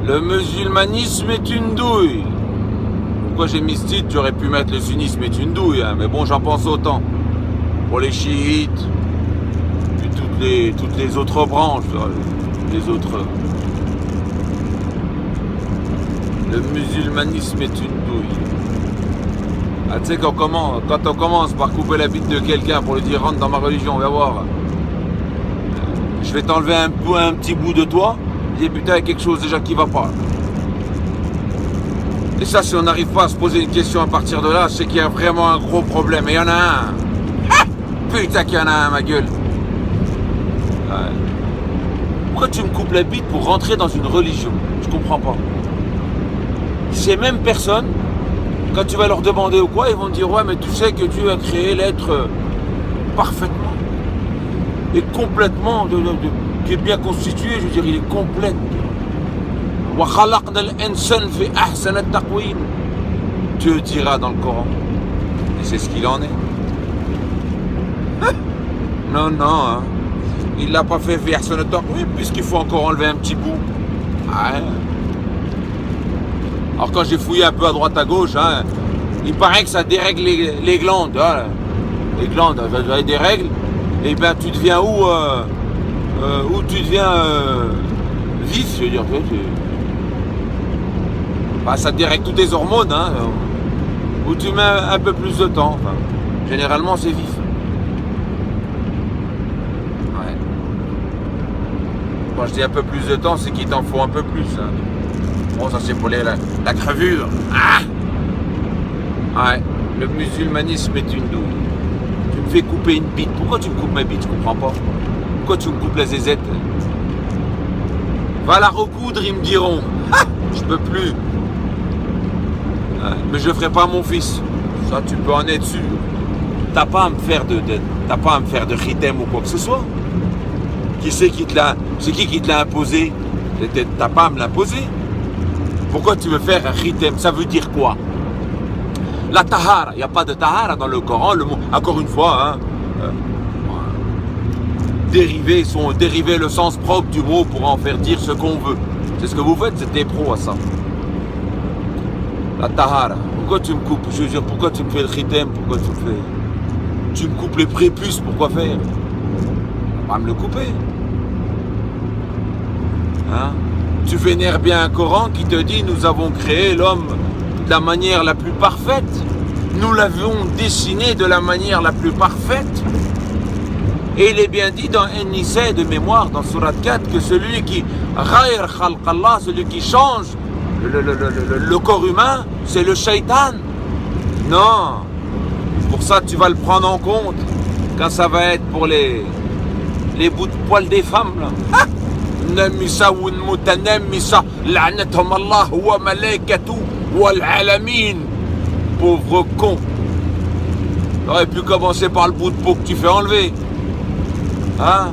Le musulmanisme est une douille. Pourquoi j'ai mis ce titre? J'aurais pu mettre le sunnisme est une douille, hein, mais bon, j'en pense autant. Pour les chiites, puis toutes les autres branches, les autres. Le musulmanisme est une douille. Ah, tu sais, quand on commence par couper la bite de quelqu'un pour lui dire rentre dans ma religion, viens voir. Je vais t'enlever un petit bout de toi. Et putain, il y a quelque chose déjà qui va pas. Et ça, si on n'arrive pas à se poser une question à partir de là, c'est qu'il y a vraiment un gros problème. Et il y en a un. Ah, putain qu'il y en a un, ma gueule. Ouais. Pourquoi tu me coupes la bite pour rentrer dans une religion? Je comprends pas. Ces mêmes personnes, quand tu vas leur demander ou quoi, ils vont te dire ouais, mais tu sais que Dieu a créé l'être parfaitement et complètement qui est bien constitué, je veux dire, il est complet. Dieu dira dans le Coran. Et c'est ce qu'il en est. Non, hein. Il l'a pas fait puisqu'il faut encore enlever un petit bout. Ouais. Alors quand j'ai fouillé un peu à droite à gauche, hein, il paraît que ça dérègle les glandes. Hein. Les glandes, ça a des règles. Et bien tu deviens où tu deviens vif, je veux dire. Bah, ça te dérègle toutes tes hormones, hein, où tu mets un peu plus de temps. Enfin, généralement c'est vif. Ouais. Quand je dis un peu plus de temps, c'est qu'il t'en faut un peu plus. Hein. Bon, ça c'est pour la crevure. Ah ouais, le musulmanisme est une douille. Tu me fais couper une bite. Pourquoi tu me coupes ma bite? Je comprends pas. Pourquoi tu me coupes la zézette? Va la recoudre, ils me diront. Ah, je peux plus. Mais je le ferai pas à mon fils. Ça, tu peux en être sûr. T'as pas à me faire de ritem ou quoi que ce soit. C'est qui qui te l'a imposé? T'as pas à me l'imposer. Pourquoi tu veux faire un ritem? Ça veut dire quoi? La tahara, il n'y a pas de tahara dans le Coran. Le mot, encore une fois, hein, dériver le sens propre du mot pour en faire dire ce qu'on veut. C'est ce que vous faites, c'est des pros à ça. La tahara. Pourquoi tu me coupes? Je veux dire, pourquoi tu me fais le ritem? Pourquoi tu me coupes les prépuces? Pourquoi faire? Pas me le couper. Hein? Tu vénères bien un Coran qui te dit nous avons créé l'homme de la manière la plus parfaite. Nous l'avons dessiné de la manière la plus parfaite. Et il est bien dit dans An-Nisa de mémoire, dans Surat 4, que celui qui ghayr khalqallah, celui qui change le corps humain, c'est le shaitan. Non. Pour ça, tu vas le prendre en compte quand ça va être pour les bouts de poils des femmes, là. Namisa ou mutanamisa, la'nathum Allah wa malaikatu wal alamin. Pauvre con. T'aurais pu commencer par le bout de peau que tu fais enlever. Hein?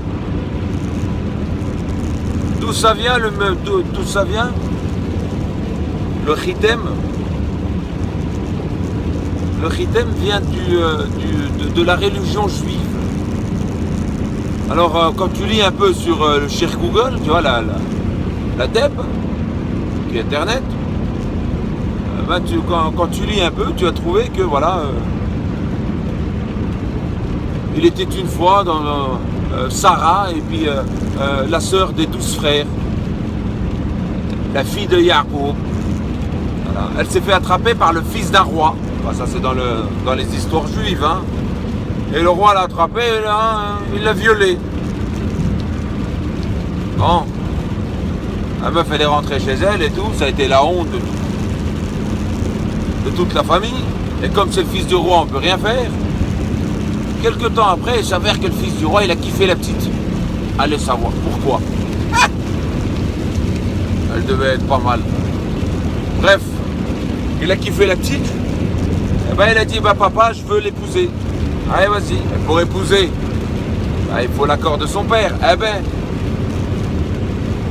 D'où ça vient d'où ça vient? Le khitem. Le khitem vient de la religion juive. Alors, quand tu lis un peu sur le cher Google, tu vois, la DEB, qui est Internet, ben quand tu lis un peu, tu vas trouver que, voilà, il était une fois dans Sarah, et puis la sœur des 12 frères, la fille de Yacoub. Voilà. Elle s'est fait attraper par le fils d'un roi. Enfin, ça, c'est dans les histoires juives, hein. Et le roi l'a attrapé, il l'a violée. Bon. La meuf, elle est rentrée chez elle et tout, ça a été la honte de toute la famille. Et comme c'est le fils du roi, on ne peut rien faire. Quelque temps après, il s'avère que le fils du roi, il a kiffé la petite. Allez savoir pourquoi. Ah, elle devait être pas mal. Bref, il a kiffé la petite. Et ben, il a dit, bah papa, je veux l'épouser. Allez, vas-y. Et pour épouser, bah, il faut l'accord de son père. Eh ben.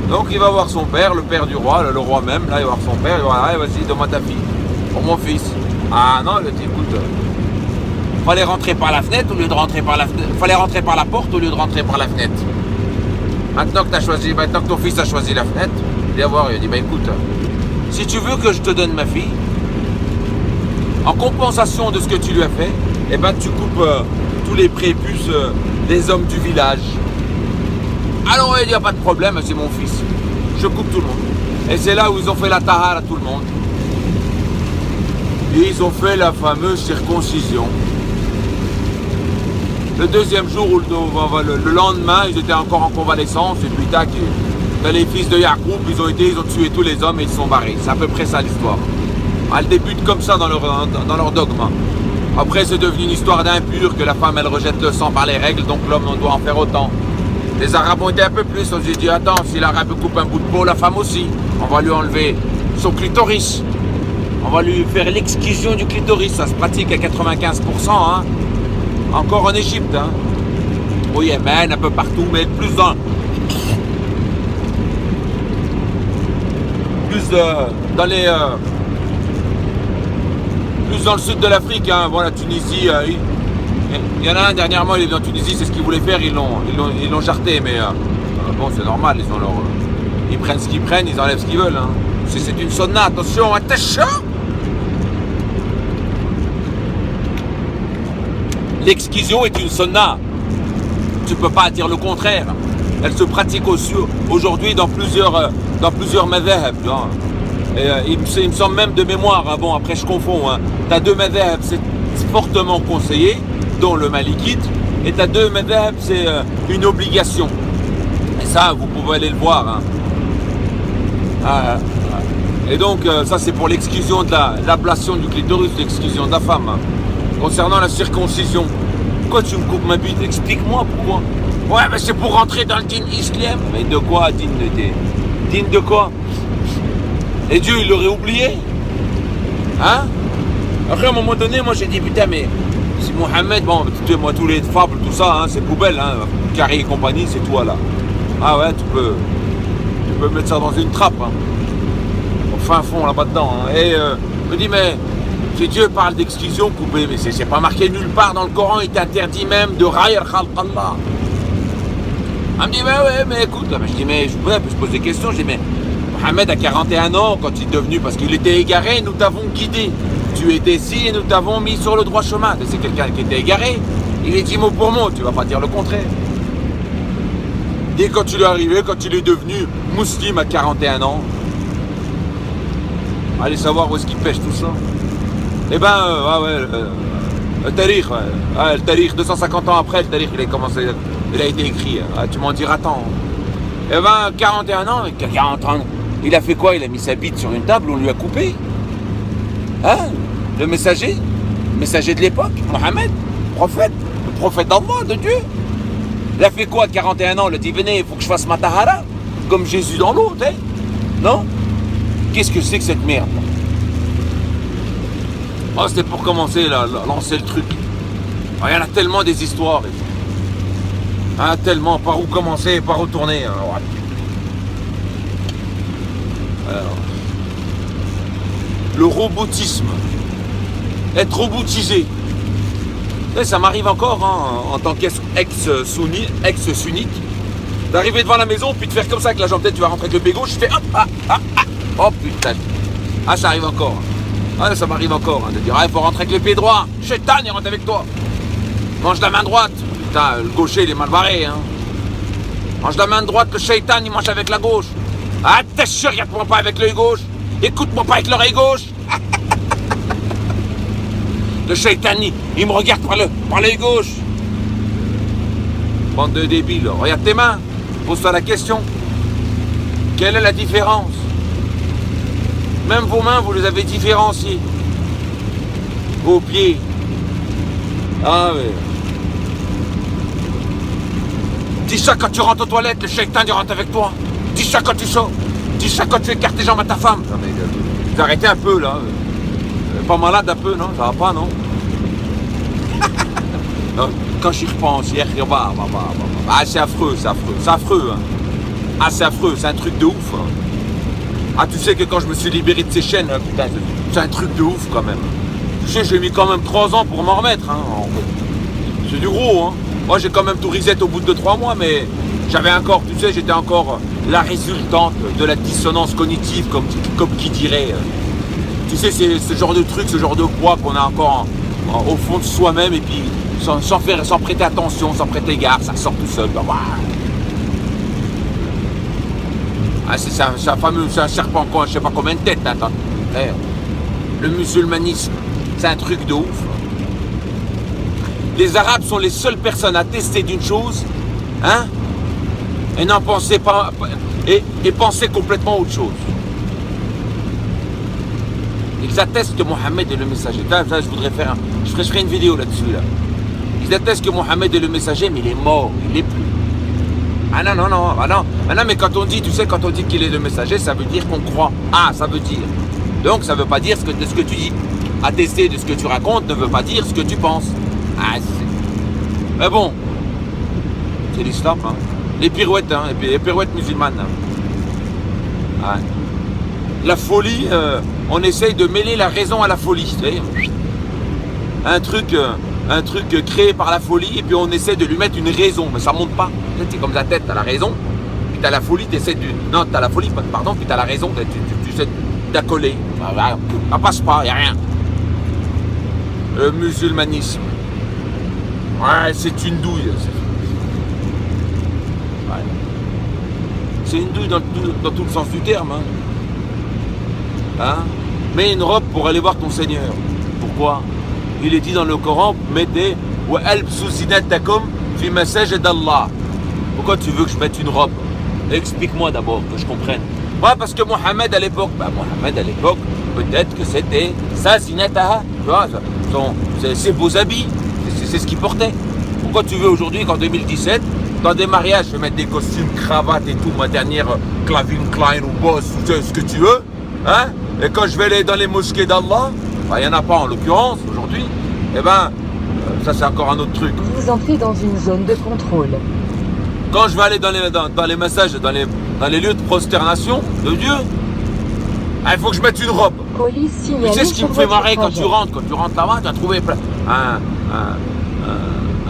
Donc il va voir son père, le père du roi, le roi même. Là, il va voir son père. Il va dire, allez, vas-y, donne-moi ta fille. Pour mon fils. Ah non, il a dit, écoute, fallait rentrer par la fenêtre au lieu de rentrer par la fenêtre. Fallait rentrer par la porte au lieu de rentrer par la fenêtre. Maintenant que ton fils a choisi la fenêtre, Viens voir, il a dit, bah écoute, si tu veux que je te donne ma fille, en compensation de ce que tu lui as fait, eh ben tu coupes tous les prépuces des hommes du village. Alors il n'y a pas de problème, c'est mon fils. Je coupe tout le monde. Et c'est là où ils ont fait la tahar à tout le monde. Et ils ont fait la fameuse circoncision. Le deuxième jour, ou le lendemain, ils étaient encore en convalescence. Et puis tac, les fils de Yacoub, ils ont tué tous les hommes et ils se sont barrés. C'est à peu près ça l'histoire. Elle débute comme ça dans leur dogme. Après, c'est devenu une histoire d'impur, que la femme, elle rejette le sang par les règles, donc l'homme, on doit en faire autant. Les Arabes ont été un peu plus, on s'est dit, attends, si l'Arabe coupe un bout de peau, la femme aussi. On va lui enlever son clitoris. On va lui faire l'excision du clitoris, ça se pratique à 95%, hein. Encore en Égypte, hein. Au Yémen, un peu partout, mais plus dans le sud de l'Afrique, hein. Voilà, Tunisie. Il y en a un dernièrement, il est en Tunisie, c'est ce qu'ils voulaient faire, ils l'ont jarté, mais bon, c'est normal, ils prennent ce qu'ils prennent, ils enlèvent ce qu'ils veulent, hein. C'est une sauna, attention, attention. L'excision est une sauna. Tu ne peux pas dire le contraire. Elle se pratique aujourd'hui dans plusieurs madhhab. Il me semble même de mémoire, hein, bon après je confonds, hein. Tu as 2 madhhab, c'est fortement conseillé, dont le malikite, et tu as 2 madhhab, c'est une obligation. Et ça, vous pouvez aller le voir. Hein. Et donc, ça c'est pour l'exclusion de l'ablation du clitoris, l'exclusion de la femme. Hein. Concernant la circoncision, pourquoi tu me coupes ma bite? Explique-moi pourquoi. Ouais, mais c'est pour rentrer dans le din islam. Mais de quoi, din de quoi? Et Dieu, il l'aurait oublié? Hein? Après, à un moment donné, moi j'ai dit, putain, mais c'est Mohamed, bon, tu sais, moi, tous les fables, tout ça, hein, c'est poubelle, hein, Carré et compagnie, c'est toi là. Ah ouais, tu peux mettre ça dans une trappe, hein. Au fin fond, là-bas dedans. Hein. Et je me dis, mais si Dieu parle d'exclusion coupée, mais c'est pas marqué nulle part dans le Coran, il t'interdit même de rayr khalqallah. Elle me dit, ouais, mais écoute, là, je dis, mais je pose des questions, je dis, mais Mohamed a 41 ans, quand il est devenu, parce qu'il était égaré, nous t'avons guidé. Tu étais ici et nous t'avons mis sur le droit chemin. C'est quelqu'un qui était égaré, il est dit mot pour mot, tu vas pas dire le contraire. Et quand il est arrivé, quand il est devenu musulman à 41 ans, allez savoir où est-ce qu'il pêche tout ça. Eh ben, le tarikh, le tarikh, 250 ans après, le tarikh, il a été écrit. Tu m'en diras tant. Eh ben, 41 ans, 40 ans, il a fait quoi? Il a mis sa bite sur une table, on lui a coupé. Hein? Le messager de l'époque, Mohamed, le prophète d'Allah, de Dieu. Il a fait quoi à 41 ans? Il a dit, venez, il faut que je fasse ma tahara, comme Jésus dans l'eau, hein? Non? Qu'est-ce que c'est que cette merde? Oh, c'était pour commencer, là, lancer le truc. Oh, il y en a tellement des histoires. Hein, tellement, par où commencer, par où tourner. Hein, ouais. Alors, le robotisme. Être robotisé. Et ça m'arrive encore, hein, en tant qu'ex-sunnite, d'arriver devant la maison, puis de faire comme ça avec la jambe tête, tu vas rentrer avec le pied gauche, je fais hop, oh putain. Ah, ça arrive encore. Ah, ça m'arrive encore, hein, de dire, il faut rentrer avec le pied droit. Shaitan, il rentre avec toi. Mange la main droite. Putain, le gaucher, il est mal barré, hein. Mange la main droite, le shaitan, il mange avec la gauche. Ah, t'es sûr, regarde-moi pas avec l'œil gauche. Écoute-moi pas avec l'oreille gauche. Le shaitan, il me regarde par l'œil gauche. Bande de débiles, regarde tes mains. Pose-toi la question. Quelle est la différence? Même vos mains, vous les avez différenciées. Vos pieds. Ah oui. Dis ça quand tu rentres aux toilettes, le shaitan il rentre avec toi. Dis ça quand tu sors. Dis ça quand tu écartes tes jambes à ta femme. Non, mais vous arrêtez un peu là. Pas malade un peu, non? Ça va pas, non? Non, quand j'y repense, hier, ah, c'est affreux, c'est affreux, hein. Ah, c'est affreux, c'est un truc de ouf, hein. Ah, tu sais que quand je me suis libéré de ces chaînes, putain, c'est un truc de ouf quand même. Tu sais, j'ai mis quand même 3 ans pour m'en remettre, hein. C'est du gros, hein. Moi, j'ai quand même tout reset au bout de 3 mois, mais j'avais encore, tu sais, j'étais encore la résultante de la dissonance cognitive, comme qui dirait. Tu sais, c'est ce genre de truc, ce genre de poids qu'on a encore au fond de soi-même, et puis sans prêter attention, sans prêter garde, ça sort tout seul. Ben, voilà. Ah, c'est un serpent, je ne sais pas combien de têtes. Attends. Le musulmanisme, c'est un truc de ouf. Les Arabes sont les seules personnes à tester d'une chose, hein, et n'en penser pas, et penser complètement autre chose. Ils attestent que Mohammed est le messager. Là, je ferai une vidéo là-dessus. Là. Ils attestent que Mohammed est le messager, mais il est mort, il n'est plus. Ah non, mais quand on dit, tu sais, quand on dit qu'il est le messager, ça veut dire qu'on croit. Ah, ça veut dire. Donc, ça ne veut pas dire de ce que tu dis. Attester de ce que tu racontes ne veut pas dire ce que tu penses. Ah, mais bon, c'est l'islam, hein. Les pirouettes, hein, les pirouettes musulmanes. Hein. Ouais. La folie, on essaye de mêler la raison à la folie. Tu sais. Un truc créé par la folie, et puis on essaie de lui mettre une raison, mais ça monte pas. C'est comme la tête, t'as la raison, puis t'as la folie, t'essaies de... Non, t'as la folie, pardon, puis t'as la raison, tu essaies d'accoler. Ça passe pas, y a rien. Le musulmanisme. Ouais, c'est une douille. Ouais. C'est une douille dans tout le sens du terme. Hein. Mets une robe pour aller voir ton Seigneur. Pourquoi? Il est dit dans le Coran, mettez wa albsu zinatakum fi masajid d'Allah. Pourquoi tu veux que je mette une robe? Explique-moi d'abord, que je comprenne. Ouais, parce que Mohammed à l'époque, peut-être que c'était sa zinataha, tu vois, ses beaux habits, c'est ce qu'il portait. Pourquoi tu veux aujourd'hui qu'en 2017, dans des mariages, je vais mettre des costumes, cravates et tout, ma dernière Calvin Klein ou Boss, ou ce que tu veux, hein? Et quand je vais aller dans les mosquées d'Allah, il n'y en a pas en l'occurrence aujourd'hui, eh ben, ça c'est encore un autre truc. Vous entrez dans une zone de contrôle. Quand je vais aller dans les messages, dans les lieux de prosternation de Dieu, il faut que je mette une robe. Police signalée. Tu sais ce qui me fait marrer quand tu rentres là-bas, tu as trouvé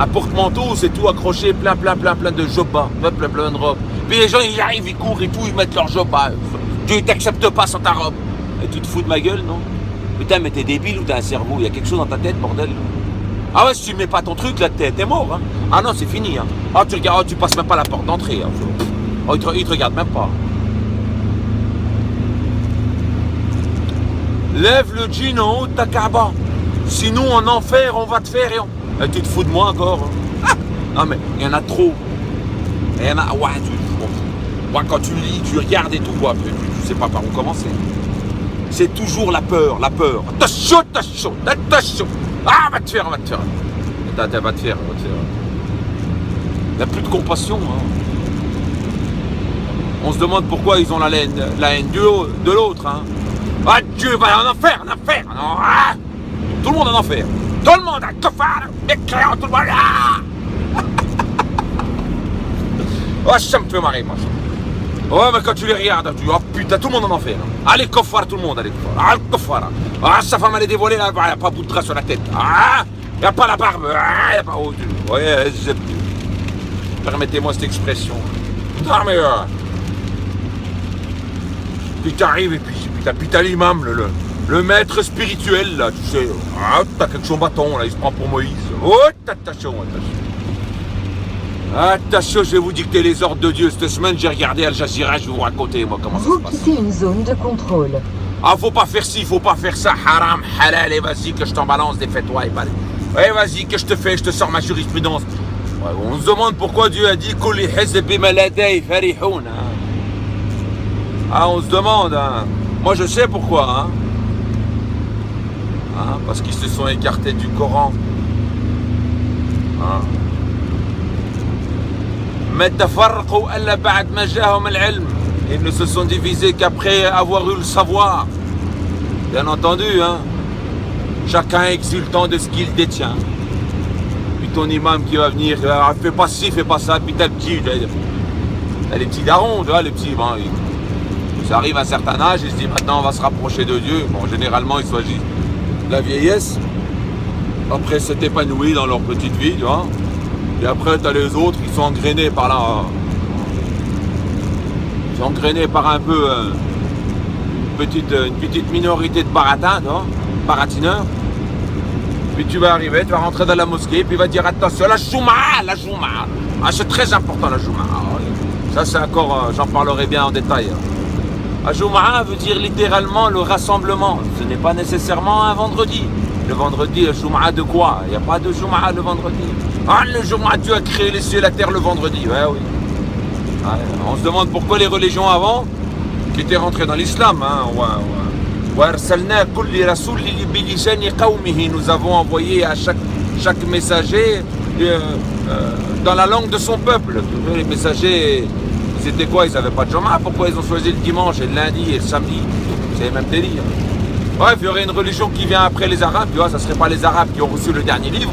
un porte-manteau, c'est tout accroché, plein de jobas, plein de robes. Puis les gens, ils arrivent, ils courent et tout, ils mettent leur jobas. Dieu ne t'accepte pas sans ta robe. Et tu te fous de ma gueule, non? Putain, mais t'es débile ou t'as un cerveau? Il y a quelque chose dans ta tête, bordel. Ah ouais, si tu mets pas ton truc, là, t'es mort. Hein. Ah non, c'est fini. Hein. Ah, tu regardes, tu passes même pas la porte d'entrée. Hein. Oh, ils te regardent même pas. Lève le djinn en haut de ta Kaaba. Sinon, en enfer, on va te faire. Et tu te fous de moi encore. Ah non, mais il y en a trop. Il y en a. Ouais, quand tu lis, tu regardes et tout, quoi. Tu sais pas par où commencer. C'est toujours la peur. Attention. Ah, va te faire. Va te faire. Il n'y a plus de compassion. Hein. On se demande pourquoi ils ont la haine de l'autre. Hein. Ah, Dieu va en enfer. Non, ah. Tout le monde en enfer. Tout le monde a kafar, mécréant, tout le monde. Ah. Oh, ça me fait marrer, moi. Ouais, mais quand tu les regardes, tu dis, oh putain, tout le monde en enfer. Allez, kafar, tout le monde, allez, kafar. Ah, kafar. Ah, sa femme, elle est dévoilée, là, il n'y a pas bout de gras sur la tête. Ah, il n'y a pas la barbe. Ah, il n'y a pas. Oh, ouais, permettez-moi cette expression. Non, mais. Puis t'arrives, et puis t'as l'imam, le maître spirituel, là, tu sais. Ah, t'as quelque chose au bâton, là, il se prend pour Moïse. Oh, attention. Attention, je vais vous dicter les ordres de Dieu. Cette semaine, j'ai regardé Al Jazeera, je vais vous raconter, moi, comment ça se passe. Vous quittez une zone de contrôle. Ah, faut pas faire ci, faut pas faire ça. Haram, halal, et vas-y, que je t'en balance des fais-toi. Ouais, vas-y, que je te sors ma jurisprudence. Ouais, on se demande pourquoi Dieu a dit Kulli hizbi ma ladayhi farihun. Ah, on se demande, hein. Moi, je sais pourquoi, hein, parce qu'ils se sont écartés du Coran. Hein. Ils ne se sont divisés qu'après avoir eu le savoir. Bien entendu, hein. Chacun exultant de ce qu'il détient. Puis ton imam qui va venir, fais pas ci, fais pas ça, puis t'as les petits darons, tu vois, les petits. Bon, ça arrive à un certain âge, ils se disent maintenant on va se rapprocher de Dieu. Bon, généralement, ils choisissent la vieillesse. Après, s'être épanouis dans leur petite vie, tu vois. Et après, tu as les autres qui sont engrainés par là. c'est engrainé par un peu une petite minorité de baratineurs. Puis tu vas arriver, tu vas rentrer dans la mosquée, puis il va dire attention, la Jumu'ah. Ah, c'est très important la Jumu'ah. Ça c'est encore, j'en parlerai bien en détail. La Jumu'ah veut dire littéralement le rassemblement. Ce n'est pas nécessairement un vendredi. Le vendredi, le Jumu'ah de quoi? Il n'y a pas de Jumu'ah le vendredi. Ah, le Jumu'ah, Dieu a créé les cieux et la terre le vendredi. Ouais, oui. Ouais, on se demande pourquoi les religions avant, qui étaient rentrées dans l'islam, hein, nous avons envoyé à chaque messager dans la langue de son peuple. Les messagers, c'était quoi? Ils n'avaient pas de Jumu'ah. Pourquoi ils ont choisi le dimanche et le lundi et le samedi? C'est le même délire. Bref, il y aurait une religion qui vient après les Arabes, tu vois, ça ne serait pas les Arabes qui ont reçu le dernier livre.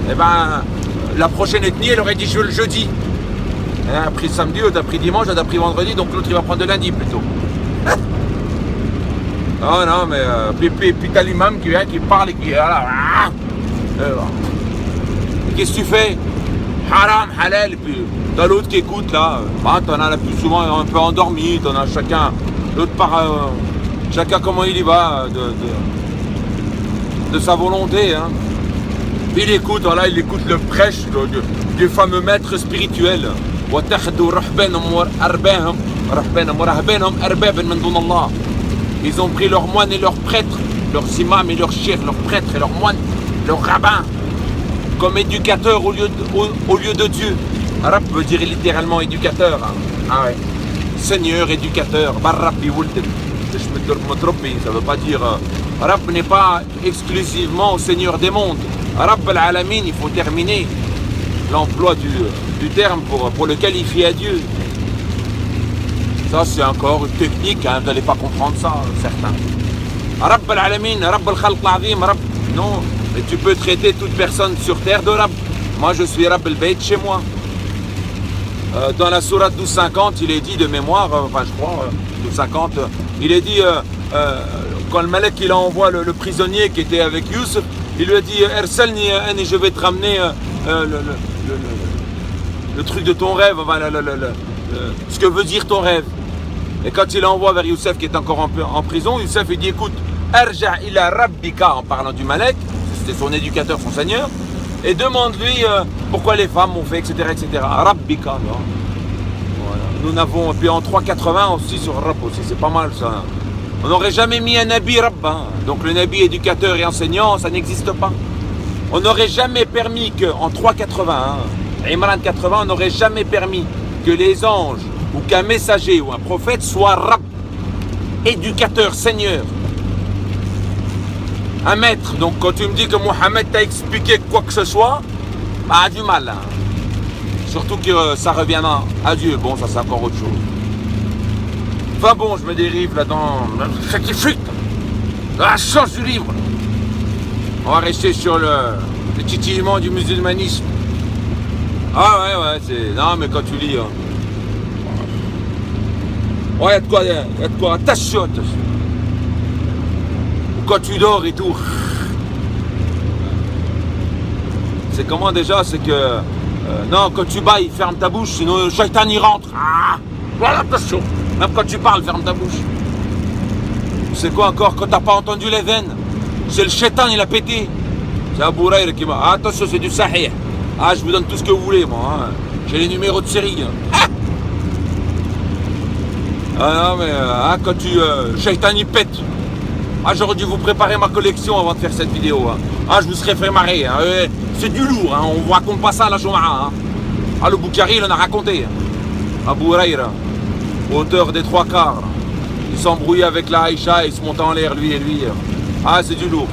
Eh ben, la prochaine ethnie, elle aurait dit le jeudi. Elle a pris samedi, l'autre a pris dimanche, l'autre a pris vendredi, donc l'autre il va prendre de lundi plutôt. Non, non, mais puis t'as l'imam qui vient, qui parle et qui est là. Qu'est-ce que tu fais? Haram, halal, et puis t'as l'autre qui écoute là. Bah, t'en as la plus souvent un peu endormi, t'en as chacun, l'autre par. Chacun comment il y va de sa volonté. Hein. Il écoute, voilà, il écoute le prêche du fameux maître spirituel. Ils ont pris leurs moines et leurs prêtres, leurs imams et leurs chefs, leurs prêtres et leurs moines, leurs rabbins, comme éducateurs au lieu de Dieu. Arab veut dire littéralement éducateur. Hein. Ah ouais. Seigneur, éducateur. Barrabbi Wulden. Ça ne veut pas dire Rabb n'est pas exclusivement au Seigneur des mondes. Rabb al-Alamin, il faut terminer l'emploi du terme pour le qualifier à Dieu. Ça c'est encore une technique, hein, vous n'allez pas comprendre ça, certains. Rabb al-Alamin, Rabb al-Khalq al-Azim, Rabb. Non, mais tu peux traiter toute personne sur terre de Rabb. Moi je suis Rabb al-Bayt chez moi. Dans la sourate 1250, il est dit de mémoire, enfin je crois, 1250, il est dit, quand le Malek il envoie le prisonnier qui était avec Youssef, il lui a dit, Ersalni et je vais te ramener le truc de ton rêve, enfin, ce que veut dire ton rêve. Et quand il envoie vers Youssef qui est encore en prison, Youssef il dit, écoute, Erja ila Rabbika, en parlant du Malek, c'était son éducateur, son seigneur, et demande-lui pourquoi les femmes ont fait, etc. Rabbika, voilà. Nous n'avons, puis en 380 aussi sur Rabb aussi, c'est pas mal ça. On n'aurait jamais mis un Nabi Rabb, hein. Donc le Nabi éducateur et enseignant, ça n'existe pas. On n'aurait jamais permis qu'en 380, Imran 80, on n'aurait jamais permis que les anges, ou qu'un messager ou un prophète soit Rabb, éducateur, seigneur. Un maître, donc quand tu me dis que Mohammed t'a expliqué quoi que ce soit, bah du mal. Hein. Surtout que ça revient à Dieu. Bon, ça c'est encore autre chose. Enfin bon, je me dérive là dans cette fuite. La chance du livre. On va rester sur le titillement du musulmanisme. Ah ouais, c'est. Non mais quand tu lis. Ouais, y a de quoi, attention. Quand tu dors et tout. C'est comment déjà? C'est que non, quand tu bailles, ferme ta bouche, sinon le shaitan y rentre. Ah, voilà, attention. Même quand tu parles, ferme ta bouche. C'est quoi encore? Quand t'as pas entendu les veines, c'est le shaitan, il a pété. C'est Abu Huraira qui m'a. Ah, attention, c'est du sahih. Ah, je vous donne tout ce que vous voulez, moi. Hein. J'ai les numéros de série. Ah, non, mais quand tu. Shaitan, il pète. Ah, j'aurais dû vous préparer ma collection avant de faire cette vidéo. Hein. Ah, je vous serais fait marrer. Hein. C'est du lourd, hein. On ne vous raconte pas ça à la Jumu'ah. Hein. Ah, le Bukhari, il en a raconté. Abu Huraira, auteur des 3 quarts. Il s'embrouillait avec la Aïcha, il se montait en l'air, lui et lui. Ah, c'est du lourd.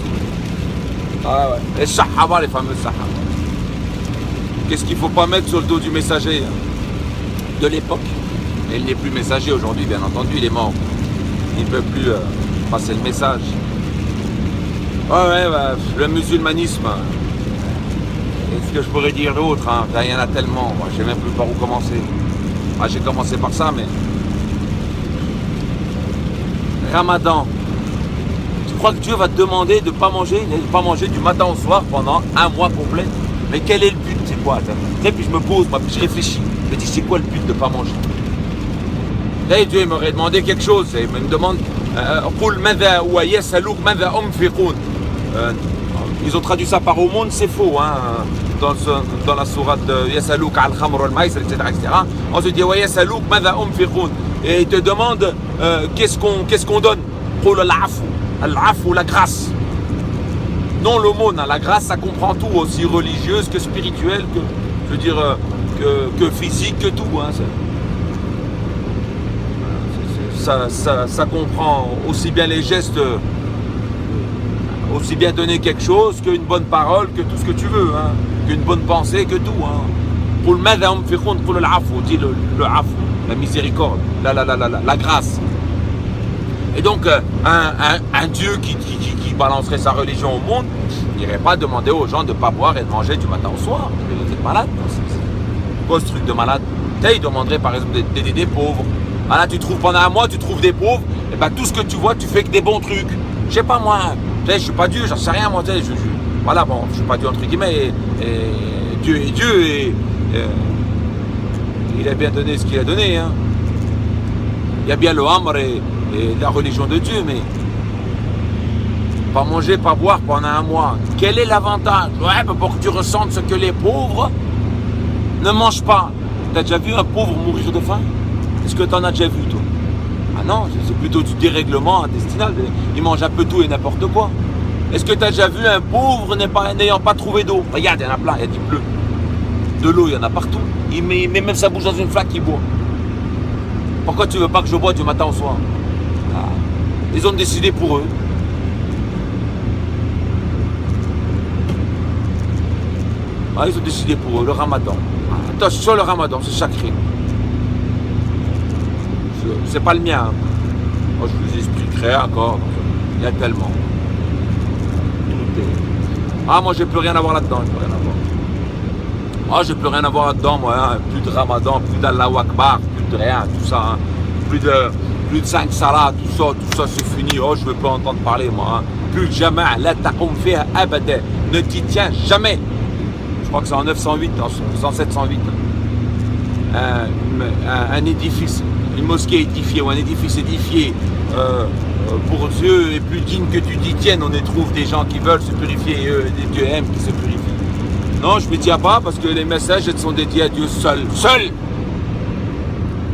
Ah ouais. Les Sahaba, les fameux Sahaba. Qu'est-ce qu'il ne faut pas mettre sur le dos du messager de l'époque? Il n'est plus messager aujourd'hui, bien entendu, il est mort. Il ne peut plus passer le message. Ouais, bah, le musulmanisme. Qu'est-ce que je pourrais dire d'autre, hein? Il y en a tellement, moi, je ne sais même plus par où commencer. Ah, j'ai commencé par ça, mais... Ramadan. Tu crois que Dieu va te demander de ne pas manger du matin au soir pendant un mois complet? Mais quel est le but? C'est quoi? Et puis je me pose, moi, puis je réfléchis. Je me dis, c'est quoi le but de ne pas manger? Là, Dieu m'aurait demandé quelque chose. Il me demande قُلْ ماذا وَيَسْأَلُوكَ ماذا أُنْفِقُونَ. Ils ont traduit ça par au monde, c'est faux. Hein, dans la sourate يَسْأَلُوكَ عَلَى الْخَمْرِ وَالْمَيْسِرِ, etc., etc. On se dit وَيَسْأَلُوكَ ماذا أُنْفِقُونَ. Et il te demande qu'est-ce qu'on donne. قُلْ الْعَفْوَ. Al-'afw, la grâce. Non l'aumône, la grâce ça comprend tout, aussi religieuse que spirituelle, que, je veux dire, que physique, que tout. Hein, ça comprend aussi bien les gestes, aussi bien donner quelque chose qu'une bonne parole, que tout ce que tu veux, hein, qu'une bonne pensée, que tout. Pour le madame, pour le afou, dit le afou, la miséricorde, la grâce. Et donc, un Dieu qui balancerait sa religion au monde, il n'irait pas demander aux gens de ne pas boire et de manger du matin au soir. Vous êtes malade, c'est quoi ce truc de malade? Il demanderait par exemple d'aider des pauvres. Voilà, tu trouves pendant un mois, tu trouves des pauvres, et ben tout ce que tu vois, tu fais que des bons trucs. Je sais pas moi, je suis pas Dieu, j'en sais rien moi, voilà, bon, je suis pas Dieu entre guillemets, et Dieu est Dieu, et il a bien donné ce qu'il a donné. Hein. Il y a bien le Amr et la religion de Dieu, mais pas manger, pas boire pendant un mois. Quel est l'avantage? Ouais, pour que tu ressentes ce que les pauvres ne mangent pas. Tu as déjà vu un pauvre mourir de faim? Est-ce que tu en as déjà vu, toi? Ah non, c'est plutôt du dérèglement intestinal. Il mange un peu tout et n'importe quoi. Est-ce que tu as déjà vu un pauvre n'ayant pas trouvé d'eau? Regarde, il y en a plein, il y a du bleu. De l'eau, il y en a partout. Il met même sa bouche dans une flaque, il boit. Pourquoi tu veux pas que je bois du matin au soir? Ah. Ils ont décidé pour eux. Ah, ils ont décidé pour eux, le ramadan. Attention, le ramadan, c'est sacré. C'est pas le mien. Hein. Moi, je vous expliquerai encore. Il y a tellement. Ah, moi, j'ai plus rien à voir là-dedans. Ah, j'ai plus rien à voir là-dedans, moi. Hein. Plus de ramadan, plus d'Allahu Akbar, plus de rien, tout ça. Hein. Plus de 5 salats, tout ça, c'est fini. Oh, je veux pas entendre parler, moi. Hein. Plus jamais. La taqum fiha abada. Ne t'y tiens jamais. Je crois que c'est en 908, en 708. Un édifice, une mosquée édifiée ou un édifice édifié pour Dieu est plus digne que tu t'y tiennes. On y trouve des gens qui veulent se purifier et eux, Dieu aime qui se purifient. Non, je ne m'y tiens pas parce que les messages sont dédiés à Dieu seul. Seul!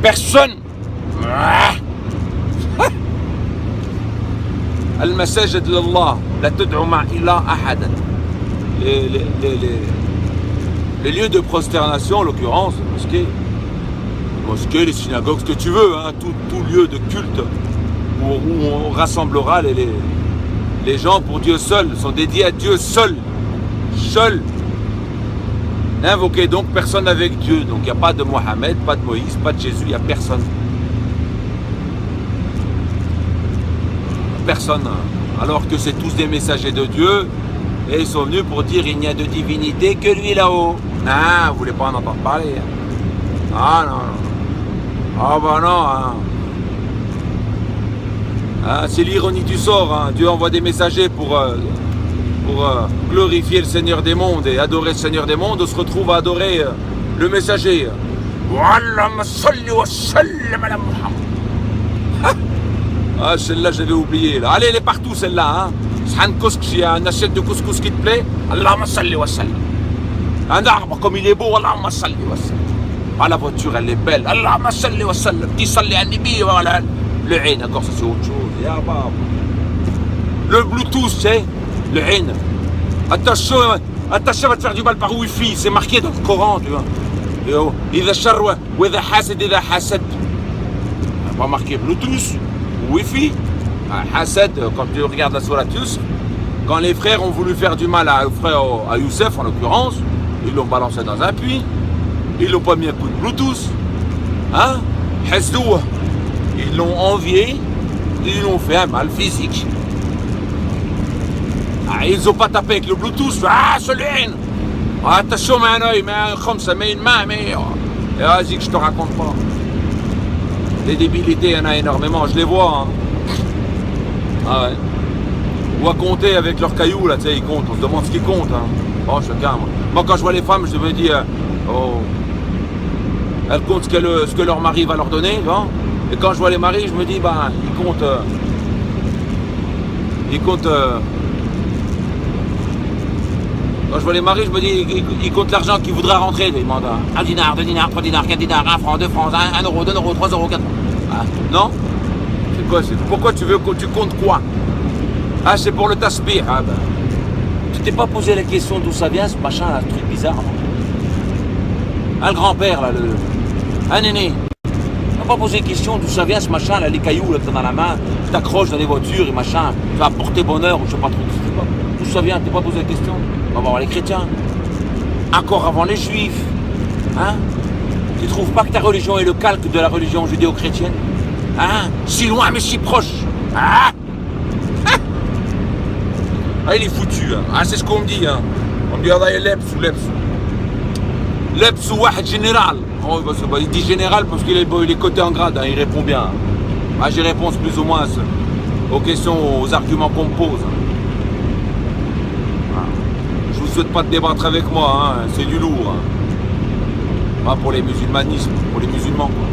Personne! Al-masajid d'Allah, la tad'u ma'ila ahadan. Les lieux de prosternation, en l'occurrence, mosquées, les synagogues, ce que tu veux, hein, tout lieu de culte où on rassemblera les gens pour Dieu seul, sont dédiés à Dieu seul. Seul. N'invoquez donc personne avec Dieu. Donc il n'y a pas de Mohammed, pas de Moïse, pas de Jésus, il n'y a personne. Personne. Alors que c'est tous des messagers de Dieu et ils sont venus pour dire il n'y a de divinité que lui là-haut. Non, vous ne voulez pas en entendre parler. Ah non. Ah bah non. Hein. Ah, c'est l'ironie du sort. Hein. Dieu envoie des messagers pour glorifier le Seigneur des mondes et adorer le Seigneur des mondes. On se retrouve à adorer le messager. Ah, celle-là, j'avais oublié. Là. Allez, elle est partout, celle-là. Hein. S'il y a une assiette de couscous qui te plaît, Allahumma salli wa sallam. Un arbre, comme il est beau, Allahumma salli wa sallam. Ah, la voiture, elle est belle. Allahumma salli wa sallam. Qui salli à Nibi, voilà. Le hain, encore, ça c'est autre chose. Le Bluetooth, tu sais, le hain. Attention, va te faire du mal par Wi-Fi. C'est marqué dans le Coran, tu vois. إذا شر وإذا حاسد إذا حسد. Pas marqué Bluetooth. Wi-Fi, Hasad, quand tu regardes la sourate Yusuf, quand les frères ont voulu faire du mal à Youssef en l'occurrence, ils l'ont balancé dans un puits, ils l'ont pas mis un coup de Bluetooth, hein, Hasdoua, ils l'ont envié, ils l'ont fait un mal physique. Ah, ils n'ont pas tapé avec le Bluetooth, ah, celui-là, attention, mais un œil, mais un khamsa, mais une main, mais. Et vas-y que je te raconte pas. Des débilités, il y en a énormément, je les vois. Hein. Ah ouais. Ou à compter avec leurs cailloux, là, tu sais, ils comptent, on se demande ce qu'ils comptent. Hein. Oh, je calme. Moi, quand je vois les femmes, je me dis, oh, elles comptent ce que leur mari va leur donner, hein. Et quand je vois les maris, je me dis, bah, ils comptent. Quand je vois les maris, je me dis, ils comptent l'argent qu'ils voudraient rentrer. Ils demandent 1 dinar, 2 dinars, 3 dinars, 4 dinars, 1 franc, 2 francs, 1 euro, 2 euros, 3 euros, 4 euros. Ah, non? C'est quoi? Pourquoi tu veux que tu comptes quoi? Ah, c'est pour le tasbih. Ah, ben. Tu t'es pas posé la question d'où ça vient, ce machin, là, ce truc bizarre, non? Ah, le grand-père, là, un aîné. Tu n'as pas posé la question d'où ça vient, ce machin, là, les cailloux, là, que t'as dans la main, tu t'accroches dans les voitures et machin, tu vas apporter bonheur, ou je sais pas trop. D'où ça vient? Tu t'es pas posé la question? On va voir les chrétiens. Encore avant les juifs. Hein? Tu trouves pas que ta religion est le calque de la religion judéo-chrétienne? Hein? Si loin mais si proche. Ah, ah, il est foutu. Hein. Ah, c'est ce qu'on me dit. Hein. On me dit, ah, Lebs ou Lebs. Lebs ou Wahed général. Oh, bah, il dit général parce qu'il est coté en grade. Hein. Il répond bien. Ah, j'ai réponse plus ou moins aux questions, aux arguments qu'on me pose. Je vous souhaite pas de débattre avec moi. Hein. C'est du lourd. Hein. Pas pour les musulmanismes, pour les musulmans. Quoi.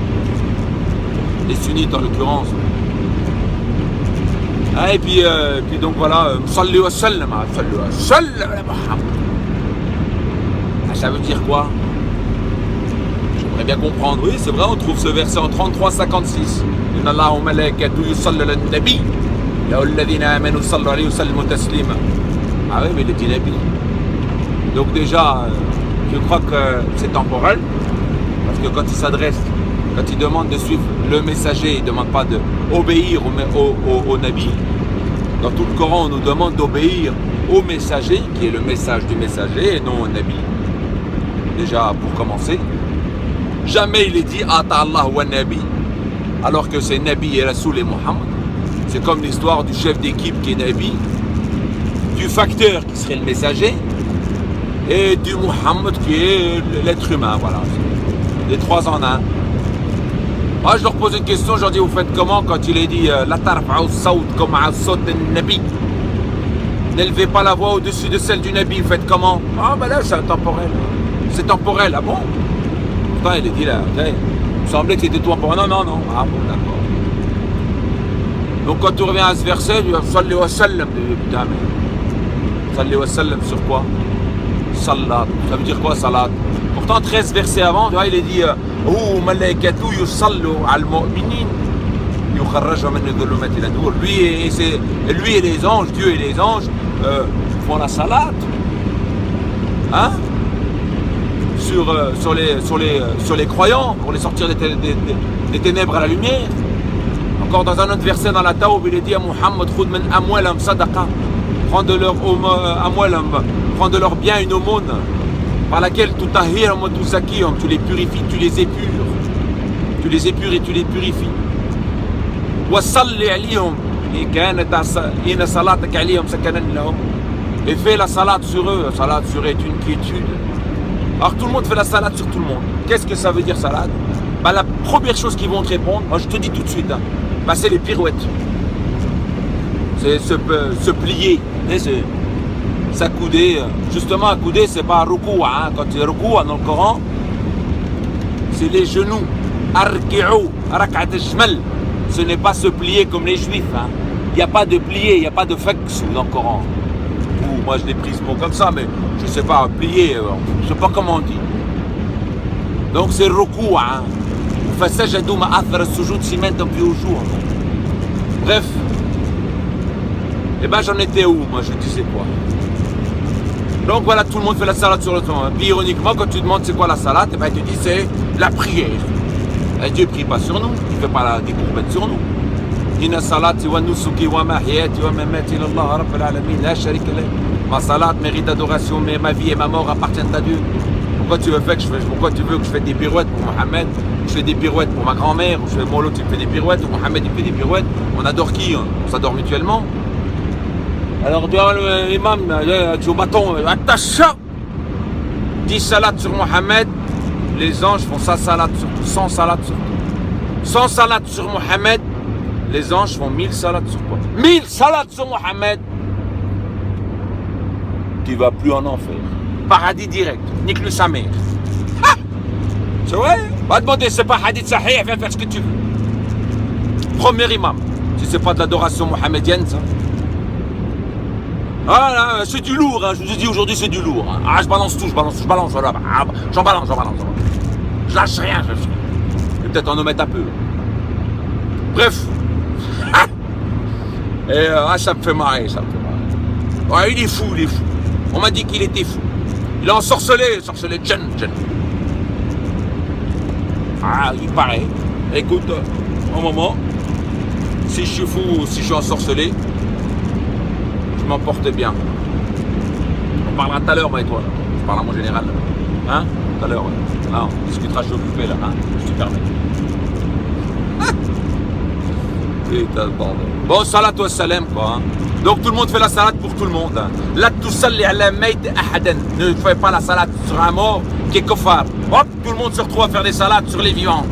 Les sunnites en l'occurrence. Ah, et puis donc voilà, salli wa sallam, salli wa sallam ala Muhammad. Ah, ça veut dire quoi? J'aimerais bien comprendre. Oui, c'est vrai, on trouve ce verset en 33-56. Inna Allaha wa malaikatahu yusalluna ala nabi. Ya alladhina amanu sallu alayhi wa sallimu taslima. Ah oui, mais il est nabi. Donc déjà, je crois que c'est temporel. Parce que quand il s'adresse, quand il demande de suivre le messager, il ne demande pas d'obéir au Nabi. Dans tout le Coran, on nous demande d'obéir au messager, qui est le message du messager, et non au Nabi. Déjà, pour commencer, jamais il est dit « Ata Allah wa Nabi », alors que c'est Nabi et Rasoul et Muhammad. C'est comme l'histoire du chef d'équipe qui est Nabi, du facteur qui serait le messager, et du Muhammad qui est l'être humain, voilà. Les trois en un. Ah, je leur pose une question, je leur dis, vous faites comment quand il est dit la tarfa'u sawt comme as-sawt an-nabi? N'élevez pas la voix au-dessus de celle du Nabi, vous faites comment? Ah, ben là, c'est temporel. C'est temporel, ah bon? Pourtant, il est dit là, il me semblait que c'était temporel. Non, non, non. Ah bon, d'accord. Donc, quand tu reviens à ce verset, tu vas salli wa sallam. Putain, mais. Salli wa sallam sur quoi? Salat. Ça veut dire quoi, salat? Pourtant, 13 versets avant, il est dit Oh, malaikatu yusallu al-mu'minin yukharraju min adh-dhulumati ila an-nur. Lui et les anges, Dieu et les anges font la salat. Hein? Sur les croyants pour les sortir des ténèbres à la lumière. Encore dans un autre verset dans la Taoub, il est dit à Muhammad khud min amwalam sadaqa. Prends de leur bien une aumône par laquelle tu les purifies, tu les épures. Tu les épures et tu les purifies. Et fais la salade sur eux. La salade sur eux est une quiétude. Alors tout le monde fait la salade sur tout le monde. Qu'est-ce que ça veut dire salade? Bah, la première chose qu'ils vont te répondre, moi je te dis tout de suite, hein, bah, c'est les pirouettes. C'est se plier. S'accouder. Justement, accouder, c'est pas rukou. Hein. Quand tu es rukou dans le Coran, c'est les genoux. Arki'u, rak'at al-shmal. Ce n'est pas se plier comme les juifs. Hein. Il n'y a pas de plier, il n'y a pas de faksou dans le Coran. Ou moi je l'ai pris ce mot comme ça, mais je ne sais pas, plier, je ne sais pas comment on dit. Donc c'est rukou. Hein. Fasajadu ma'athar al-sujud siman depuis au jour. Bref. Eh ben j'en étais où, moi je disais quoi. Donc voilà, tout le monde fait la salade sur le temps. Puis ironiquement, quand tu demandes c'est quoi la salade, eh ben, il te dit c'est la prière. Et Dieu ne prie pas sur nous, il ne fait pas des courbettes sur nous. Inna salati wa nusuki wa mahyati wa mamati lillahi rabbil alamin la sharika lah. Ma salade mérite d'adoration, mais ma vie et ma mort appartiennent à Dieu. Pourquoi tu veux que je fasse des pirouettes pour Mohamed? Je fais des pirouettes pour ma grand-mère, ou je fais Molo, tu fais des pirouettes, ou Mohamed il fait des pirouettes. On adore qui? On s'adore mutuellement. Alors l'imam dit au bâton, attention, 10 salades sur Mohamed, les anges font 100 salades sur 100 salades sur Mohamed, les anges font 1000 salades sur quoi? 1000 salades sur Mohamed, tu vas plus en enfer. Paradis direct, nique-le sa mère. Ah, c'est vrai? Va demander, c'est pas hadith sahih, viens faire ce que tu veux. Premier imam. Si c'est pas de l'adoration mohamédienne, ça. Ah là, c'est du lourd, hein. Je vous ai dit aujourd'hui c'est du lourd. Hein. Ah, je balance tout, voilà. Ah, j'en balance. Je lâche rien, je vais peut-être en omettre un peu. Bref. Et ça me fait marrer, Ouais, il est fou. On m'a dit qu'il était fou. Il a ensorcelé Jen. Ah, il paraît. Écoute, un moment, si je suis fou, si je suis ensorcelé, je m'en porte bien. On parlera tout à l'heure, moi et toi. Je parle à mon général. Hein? Tout à l'heure, ouais. Ah, on discutera, je suis occupé là, hein? Je te permets. Putain de bordel. Bon, salat wa salam, quoi. Hein. Donc tout le monde fait la salade pour tout le monde. La tusalli ala mayt ahadan. Ne fais pas la salade sur un mort qui est kofar. Hop, tout le monde se retrouve à faire des salades sur les vivants.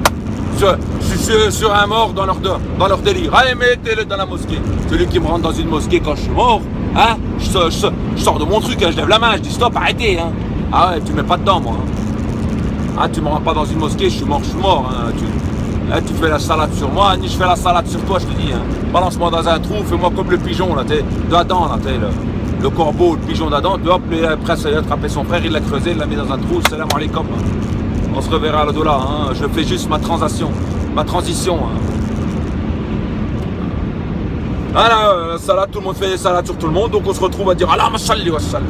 Sur un mort dans leur délire. Allez, mettez-le dans la mosquée. Celui qui me rentre dans une mosquée quand je suis mort, hein, je sors de mon truc, hein, je lève la main, je dis stop, arrêtez. Hein. Ah ouais, tu mets pas dedans, moi. Hein. Ah, tu me rentres pas dans une mosquée, je suis mort. Hein. Tu fais la salade sur moi, ni je fais la salade sur toi, je te dis. Hein. Balance-moi dans un trou, fais-moi comme le pigeon, là, d'Adam, là, le corbeau, le pigeon d'Adam. Hop, après, il a attrapé son frère, il l'a creusé, il l'a mis dans un trou, salam alaikum. On se reverra à l'au-delà, hein. Je fais juste ma transition. Hein. Voilà, la salade, tout le monde fait des salades sur tout le monde, donc on se retrouve à dire Allahumma salli wa sallam.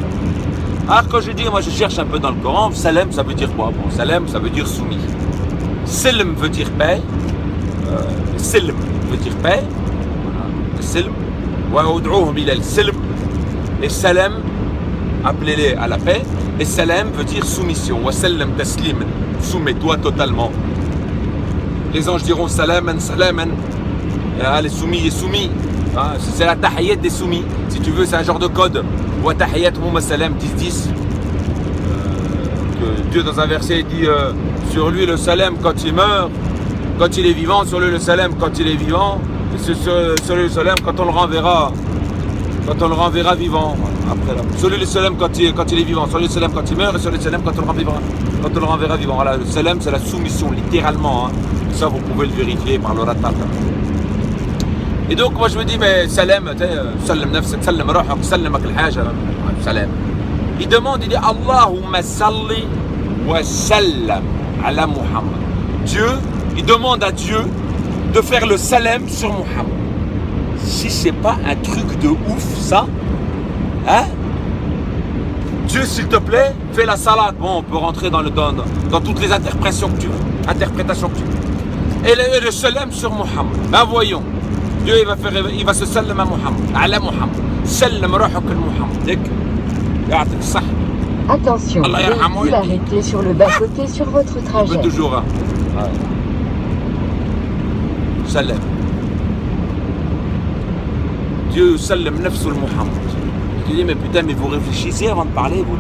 Alors quand je dis, moi je cherche un peu dans le Coran, Salem ça veut dire quoi? Bon, Salem ça veut dire soumis. Silm veut dire paix. Silm veut dire paix. Silm. Wa ud'uhum ila al-silm. Et Salem, appelez-les à la paix. Et Salem veut dire soumission. Wa sallam taslim. Soumets-toi totalement. Les anges diront Salaman. Les soumis et soumis. C'est la tahiyyat des soumis. Si tu veux, c'est un genre de code. Wa tahiyyat mouma salam 10-10. Dieu dans un verset dit sur lui le salam quand il meurt, quand il est vivant, sur lui le salam quand il est vivant, et sur lui le salam quand on le renverra vivant. Après, sur lui le salam quand il est vivant, sur lui le salam quand il meurt, et sur lui le salam quand on le renverra vivant. Voilà, le salam c'est la soumission, littéralement. Hein. Ça vous pouvez le vérifier par le ratat. Et donc moi je me dis mais salam, salam nafsak, salam ruhak, salamak al-haja, salam. Il demande, il dit Allahumma salli wa sallam ala Muhammad. Dieu, il demande à Dieu de faire le salam sur Muhammad. Si c'est pas un truc de ouf ça, hein? Dieu s'il te plaît, fais la salade. Bon, on peut rentrer dans toutes les interprétations que tu veux. Et le salam sur Muhammad. Ben voyons. Dieu il va se salam à Muhammad. Ala Muhammad. Sallam ruhak al-Muhammad. Attention, véhicule arrêté sur le bas-côté sur votre trajet. Toujours. Ouais. Salam. Dieu salam nafsul Muhammad. Je dis mais putain, mais vous réfléchissez avant de parler, vous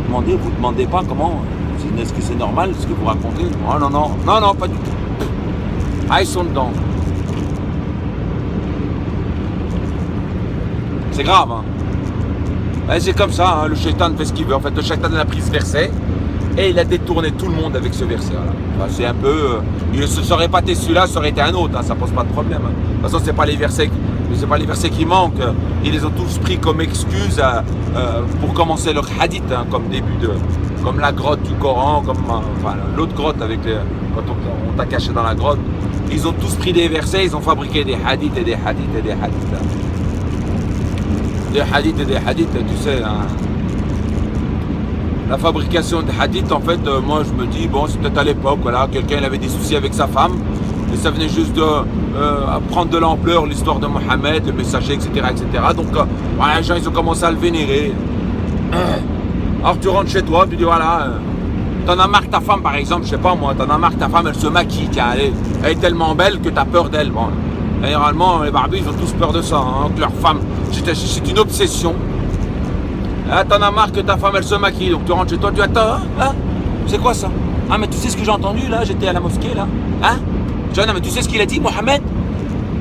demandez pas comment. Est-ce que c'est normal ce que vous racontez? Oh non, pas du tout. Ah, ils sont dedans. C'est grave, hein. Ben, c'est comme ça, hein, le shaitan fait ce qu'il veut. En fait, le shaitan a pris ce verset et il a détourné tout le monde avec ce verset. Voilà. Enfin, c'est un peu. Il ne se serait pas été celui-là, ça aurait été un autre. Hein, ça pose pas de problème. Hein. De toute façon, c'est pas les versets qui manquent. Ils les ont tous pris comme excuse pour commencer leur hadith, hein, comme la grotte du Coran, comme l'autre grotte quand on t'a caché dans la grotte. Ils ont tous pris des versets, ils ont fabriqué des hadiths et des hadiths et des hadiths. Hein. Des hadiths, tu sais, hein. La fabrication de hadiths, en fait, moi je me dis, bon, c'est peut-être à l'époque, voilà, quelqu'un il avait des soucis avec sa femme, et ça venait juste de prendre de l'ampleur, l'histoire de Mohammed, le messager, etc. Donc, voilà, les gens, ils ont commencé à le vénérer. Alors tu rentres chez toi, tu dis, voilà, t'en as marre que ta femme, par exemple, je sais pas moi, t'en as marre que ta femme, elle se maquille, tiens, elle est tellement belle que t'as peur d'elle. Bon, généralement, les barbus, ils ont tous peur de ça, hein, que leur femme, c'est une obsession. Ah, t'en as marre que ta femme, elle se maquille, donc tu rentres chez toi, tu dis, attends, hein, c'est quoi ça? Ah, mais tu sais ce que j'ai entendu, là, j'étais à la mosquée, là, hein? Je dis, non, mais tu sais ce qu'il a dit, Mohammed?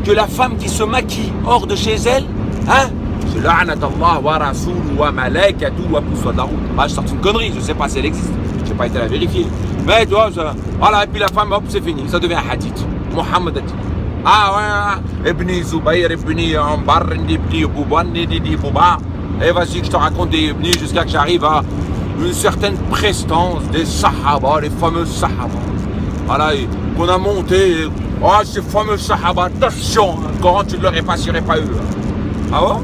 Que la femme qui se maquille hors de chez elle, hein? C'est la'anatallah wa rasoul wa malaikatu wa puswadarout. Bah, je sors une connerie, je sais pas si elle existe, j'ai pas été la vérifier. Mais tu vois, voilà, et puis la femme, hop, c'est fini, ça devient un hadith. Mohammed a dit. Ah ouais, Ibni Zubayr, Ibni Ambar, Ibni Bouban, Ibni Bouba. Et vas-y que je te raconte des Ibni jusqu'à que j'arrive à une certaine prestance des Sahaba, les fameux Sahaba. Voilà, qu'on a monté. Oh, ces fameux Sahaba, attention, hein, Coran, tu ne l'aurais pas s'il n'y aurait pas eux. Ah bon?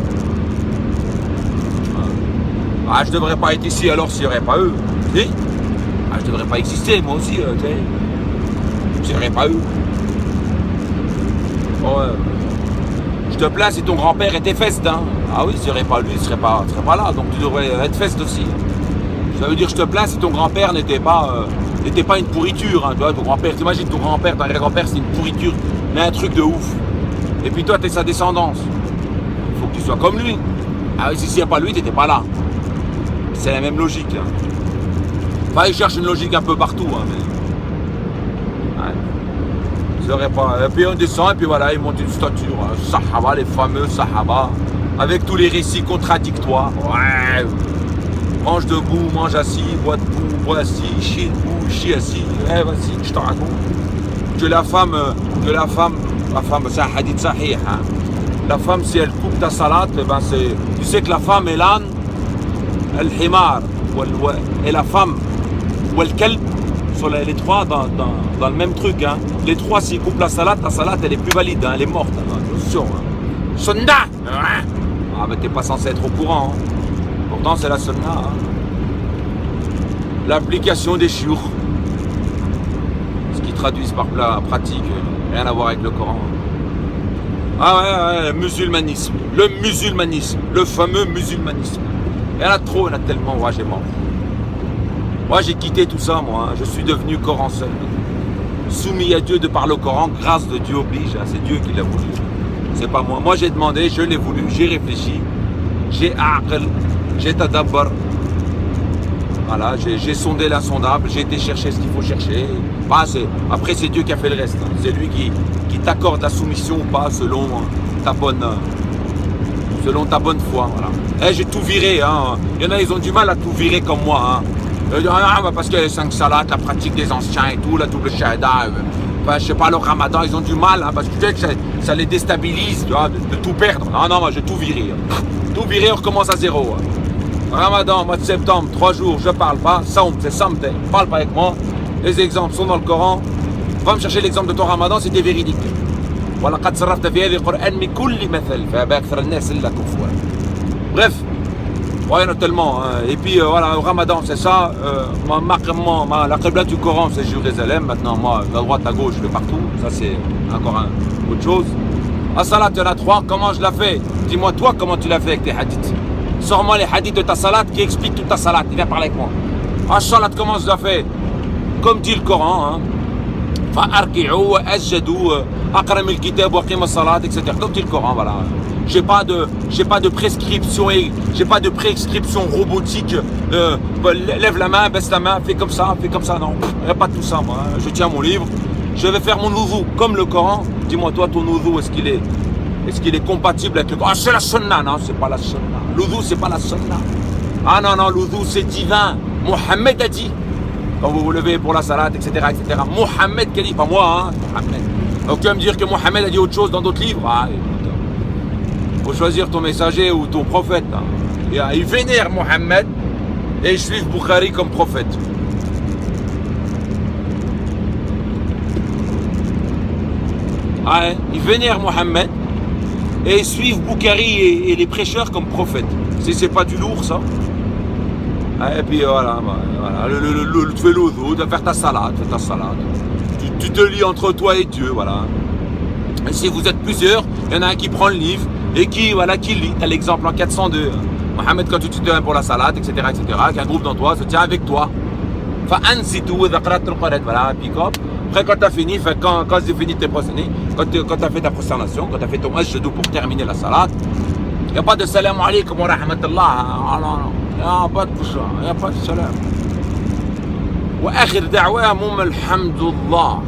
Ah, je devrais pas être ici alors s'il n'y aurait pas eux. Si? Ah, je devrais pas exister, moi aussi, tu sais. S'il n'y aurait pas eux. Oh, je te plains si ton grand-père était feste, hein. Ah oui, s'il n'y aurait pas lui, il ne serait pas là, donc tu devrais être feste aussi. Ça veut dire je te plains si ton grand-père n'était pas une pourriture, hein. Tu vois, ton grand-père, t'imagines ton grand-père, ton grand-père c'est une pourriture, mais un truc de ouf. Et puis toi, t'es sa descendance. Il faut que tu sois comme lui. Ah oui, s'il n'y a pas lui, t'étais pas là. C'est la même logique. Hein. Enfin, il cherche une logique un peu partout, hein, mais... Ouais. Pas. Et puis on descend et puis voilà, ils montent une statue, hein. Sahaba, les fameux Sahaba, avec tous les récits contradictoires. Ouais. Mange debout, mange assis, bois debout, bois assis, chie debout, chie assis. Eh vas-y, je te raconte. Que la femme, c'est un hadith sahih. Hein. La femme, si elle coupe ta salade, ben c'est. Tu sais que la femme est l'âne, al-himar, et la femme, ou al-kalb. Sur les trois dans le même truc. Hein. Les trois, s'ils coupent la salade, ta salade, elle est plus valide, hein, elle est morte. Hein. Attention. Hein. Sunna. Ah, mais t'es pas censé être au courant. Hein. Pourtant, c'est la sunna. Hein. L'application des chiours. Ce qu'ils traduisent par pratique, rien à voir avec le Coran. Ah ouais, le musulmanisme. Le musulmanisme. Le fameux musulmanisme. Il y en a trop, il y en a tellement. Ouais, j'ai mort. Moi, j'ai quitté tout ça, moi. Hein. Je suis devenu Coran seul. Soumis à Dieu de par le Coran, grâce de Dieu oblige. Hein. C'est Dieu qui l'a voulu. C'est pas moi. Moi, j'ai demandé, je l'ai voulu, j'ai réfléchi. J'ai aql, j'ai tadabbar. Voilà, j'ai sondé l'insondable, j'ai été chercher ce qu'il faut chercher. Bah, après, c'est Dieu qui a fait le reste. Hein. C'est lui qui t'accorde la soumission ou pas selon ta bonne foi. Voilà. Eh, j'ai tout viré. Hein. Il y en a, ils ont du mal à tout virer comme moi. Hein. Parce qu'il y a les 5 salades, la pratique des anciens et tout, la double shahada, enfin, je sais pas, le ramadan, ils ont du mal, hein, parce que tu sais que ça les déstabilise, tu vois, de tout perdre. Non, moi j'ai tout viré. Hein. Tout viré, on recommence à zéro. Hein. Ramadan, mois de septembre, 3 jours, je parle pas, Saum, c'est samedi, parle pas avec moi. Les exemples sont dans le Coran. Va me chercher l'exemple de ton ramadan, c'était véridique. Bref. Ouais, il y en a tellement. Hein. Et puis voilà, le ramadan, c'est ça. La qibla du Coran, c'est Jérusalem. Maintenant, moi, de droite à gauche, je vais partout. Ça, c'est encore autre chose. La salat, il y en a 3. Comment je la fais? Dis-moi, toi, comment tu l'as fait avec tes hadiths? Sors-moi les hadiths de ta salat qui expliquent toute ta salat. Viens parler avec moi. La salat, comment je la fais? Comme dit le Coran. Hein. Fa'arki'u, asjadu, aqram al-kitab wa qim as-salat, etc. Comme dit le Coran, voilà. J'ai pas de prescription robotique. Lève la main, baisse la main, fais comme ça, non. Il n'y a pas de tout ça, moi. Je tiens mon livre, je vais faire mon wudu comme le Coran. Dis-moi, toi, ton wudu, est-ce qu'il est compatible avec le Coran? Ah, c'est la sunna, non, c'est pas la sunna. L'wudu, c'est pas la sunna. Ah non, l'wudu, c'est divin. Mohammed a dit, quand vous vous levez pour la salat, etc. Mohammed qui a dit, pas moi, hein, Mohammed. Donc tu vas me dire que Mohammed a dit autre chose dans d'autres livres? Ah, faut choisir ton messager ou ton prophète. Hein. Il vénère Mohammed et il suit Bukhari comme prophète. Ah, hein. Il vénère Mohammed et ils suivent Bukhari et les prêcheurs comme prophètes. C'est pas du lourd ça. Ah, et puis voilà, tu fais l'oudou, tu vas faire ta salade, Tu te lis entre toi et Dieu, voilà. Et si vous êtes plusieurs, il y en a un qui prend le livre et qui lit. Tu as l'exemple en 402. Mohammed, quand tu te tiens pour la salade, etc., qu'un groupe dans toi se tient avec toi. Voilà, pick up. Après, quand tu as fini, quand tu as fini tes prosternés, quand tu as fait ta prosternation, quand tu as fait ton masjidou pour terminer la salade, il n'y a pas de salam alaikum wa rahmatullah. Non. Il n'y a pas de tout ça. Il n'y a pas de salam. Wa akhir da'wahum alhamdulillah.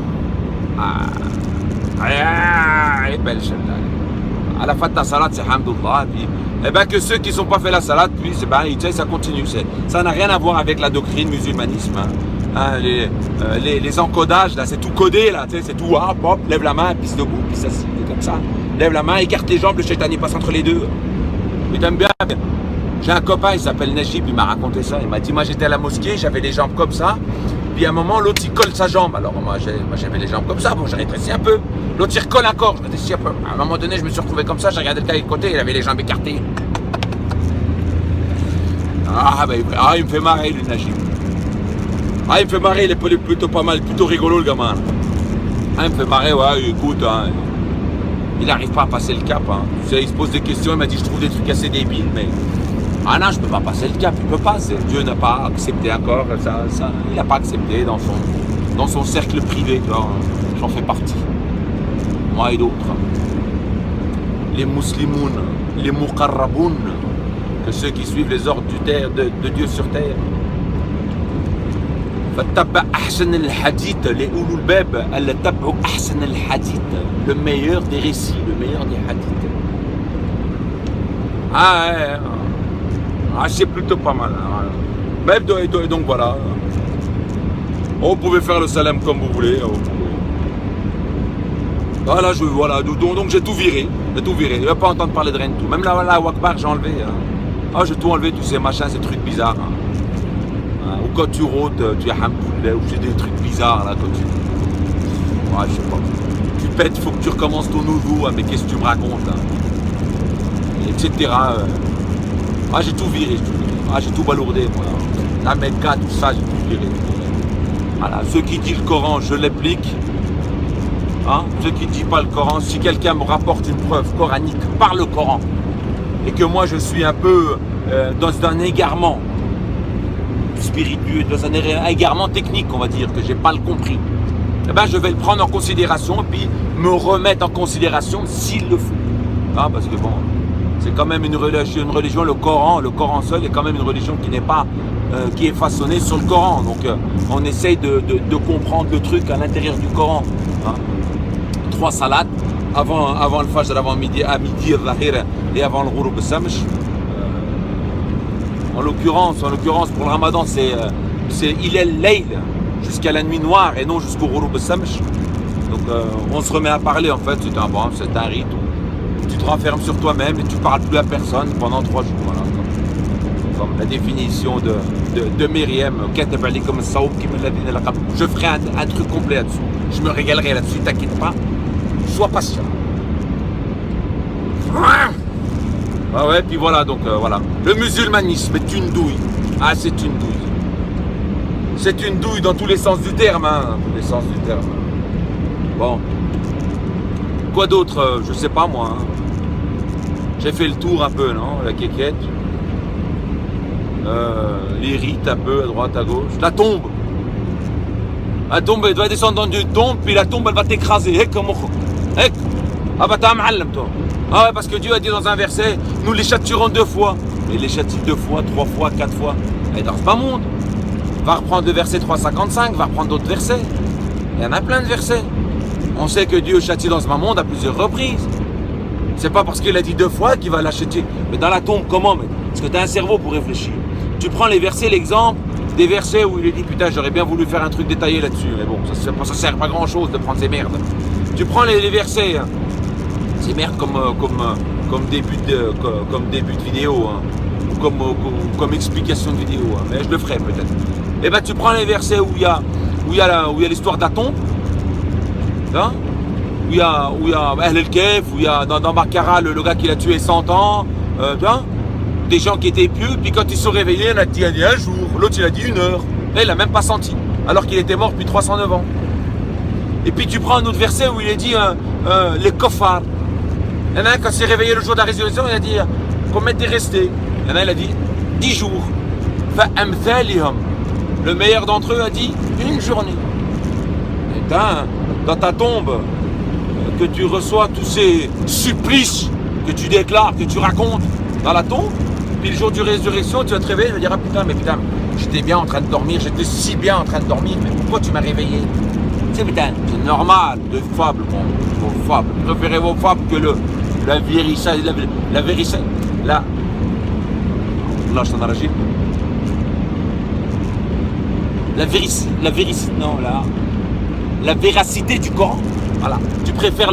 Belle celle-là. À la fin de ta salade, c'est hamdulillah. Et bien que ceux qui ne sont pas fait la salade, puis ça continue. Ça n'a rien à voir avec la doctrine musulmanisme. Hein. hein, les encodages, là, c'est tout codé, là, tu sais, c'est tout, hop, hop, lève la main, pisse debout, pisse assis, comme ça. Lève la main, écarte les jambes, le shaitan il passe entre les deux. Mais t'aimes bien. J'ai un copain, il s'appelle Najib, il m'a raconté ça. Il m'a dit, moi j'étais à la mosquée, j'avais les jambes comme ça. Puis à un moment, l'autre il colle sa jambe. Alors moi j'avais les jambes comme ça, bon j'ai rétréci un peu. L'autre il recolle encore, je rétrécis un peu. À un moment donné, je me suis retrouvé comme ça, j'ai regardé le gars de côté, il avait les jambes écartées. Il me fait marrer lui, Najib. Il me fait marrer, il est plutôt pas mal, plutôt rigolo le gamin. Il me fait marrer, ouais, écoute, hein, il n'arrive pas à passer le cap. Hein. Tu sais, il se pose des questions, il m'a dit je trouve des trucs assez débiles, mais ah non, je ne peux pas passer le cap, il ne peut pas. Dieu n'a pas accepté encore, il n'a pas accepté dans son cercle privé, tu vois, j'en fais partie. Moi et d'autres. Les muslimoun, les muqarraboun, que ceux qui suivent les ordres de Dieu sur terre. فاتبع أحسن الحديث لأولو الباب ألا تبعوا أحسن الحديث, le meilleur des récits, le meilleur des hadiths. C'est plutôt pas mal. Et donc voilà. Vous pouvez faire le salam comme vous voulez. Voilà, donc j'ai tout viré. Je ne vais pas entendre parler de rien de tout. Même là, Wakbar, j'ai enlevé. J'ai tout enlevé, tous ces machins, ces trucs bizarres. Ou quand tu rôtes, tu as hamdoullah, ou j'ai des trucs bizarres là, quand tu... Ouais, je sais pas. Tu pètes, il faut que tu recommences ton nouveau, mais qu'est-ce que tu me racontes, etc. J'ai tout viré, j'ai tout balourdé, moi. La Mecca, tout ça, j'ai tout viré. Voilà, ceux qui disent le Coran, je l'applique. Ceux qui ne disent pas le Coran, si quelqu'un me rapporte une preuve coranique par le Coran, et que moi je suis un peu dans un égarement spirituel, dans un égarement technique, on va dire, que j'ai pas le compris, je vais le prendre en considération et puis me remettre en considération s'il le faut. Parce que bon, c'est quand même une religion, le Coran seul est quand même une religion qui n'est pas, qui est façonnée sur le Coran. Donc on essaye de comprendre le truc à l'intérieur du Coran. 3 salats avant le Fajr, avant midi, à midi, al-Zahir et avant le Ghurub al-Samsh. En l'occurrence, pour le Ramadan, c'est il est Layl jusqu'à la nuit noire et non jusqu'au Ghurub al-Samsh. Donc on se remet à parler en fait, c'est un rite où tu te renfermes sur toi-même et tu ne parles plus à personne pendant 3 jours. Voilà, comme la définition de Myriam, je ferai un truc complet là-dessus. Je me régalerai là-dessus, t'inquiète pas, sois patient. Puis voilà, donc voilà. Le musulmanisme est une douille. C'est une douille. C'est une douille dans tous les sens du terme, tous les sens du terme. Bon. Quoi d'autre, je sais pas moi. J'ai fait le tour un peu, non? La quéquette. Les rites un peu, à droite, à gauche. La tombe. La tombe, elle doit descendre dans une tombe, puis la tombe, elle va t'écraser. T'as m'allam, toi. Parce que Dieu a dit dans un verset, nous les châtierons 2 fois. Mais les châtie 2 fois, 3 fois, 4 fois. Et dans ce bas monde, va reprendre le verset 355, va reprendre d'autres versets. Il y en a plein de versets. On sait que Dieu châtie dans ce bas monde à plusieurs reprises. C'est pas parce qu'il a dit 2 fois qu'il va la châtier. Mais dans la tombe, comment? Parce que tu as un cerveau pour réfléchir. Tu prends les versets, l'exemple des versets où il est dit, putain, j'aurais bien voulu faire un truc détaillé là-dessus. Mais bon, ça sert pas grand-chose de prendre ces merdes. Tu prends les versets... C'est merde comme début de vidéo, comme explication de vidéo, mais je le ferai peut-être. Tu prends les versets où il y a l'histoire d'Aton, où il y a Ahl el-Kef, où il y a dans Baqara le gars qui l'a tué 100 ans, des gens qui étaient pieux, puis quand ils se sont réveillés, il a dit un jour, l'autre il a dit 1 heure, et il l'a même pas senti, alors qu'il était mort depuis 309 ans. Et puis tu prends un autre verset où il est dit les kofars. Il y en a un, quand il s'est réveillé le jour de la résurrection, il a dit combien t'es resté? Il y en a un, il a dit 10 jours. Le meilleur d'entre eux a dit 1 journée. Et dans ta tombe, que tu reçois tous ces supplices que tu déclares, que tu racontes dans la tombe, puis le jour de résurrection, tu vas te réveiller, tu vas dire putain, j'étais bien en train de dormir, j'étais si bien en train de dormir, mais pourquoi tu m'as réveillé? C'est normal, de fable, vos fables. Préférez vos fables que la vérité, là, je t'en régime. la véracité du Coran. Voilà. Tu préfères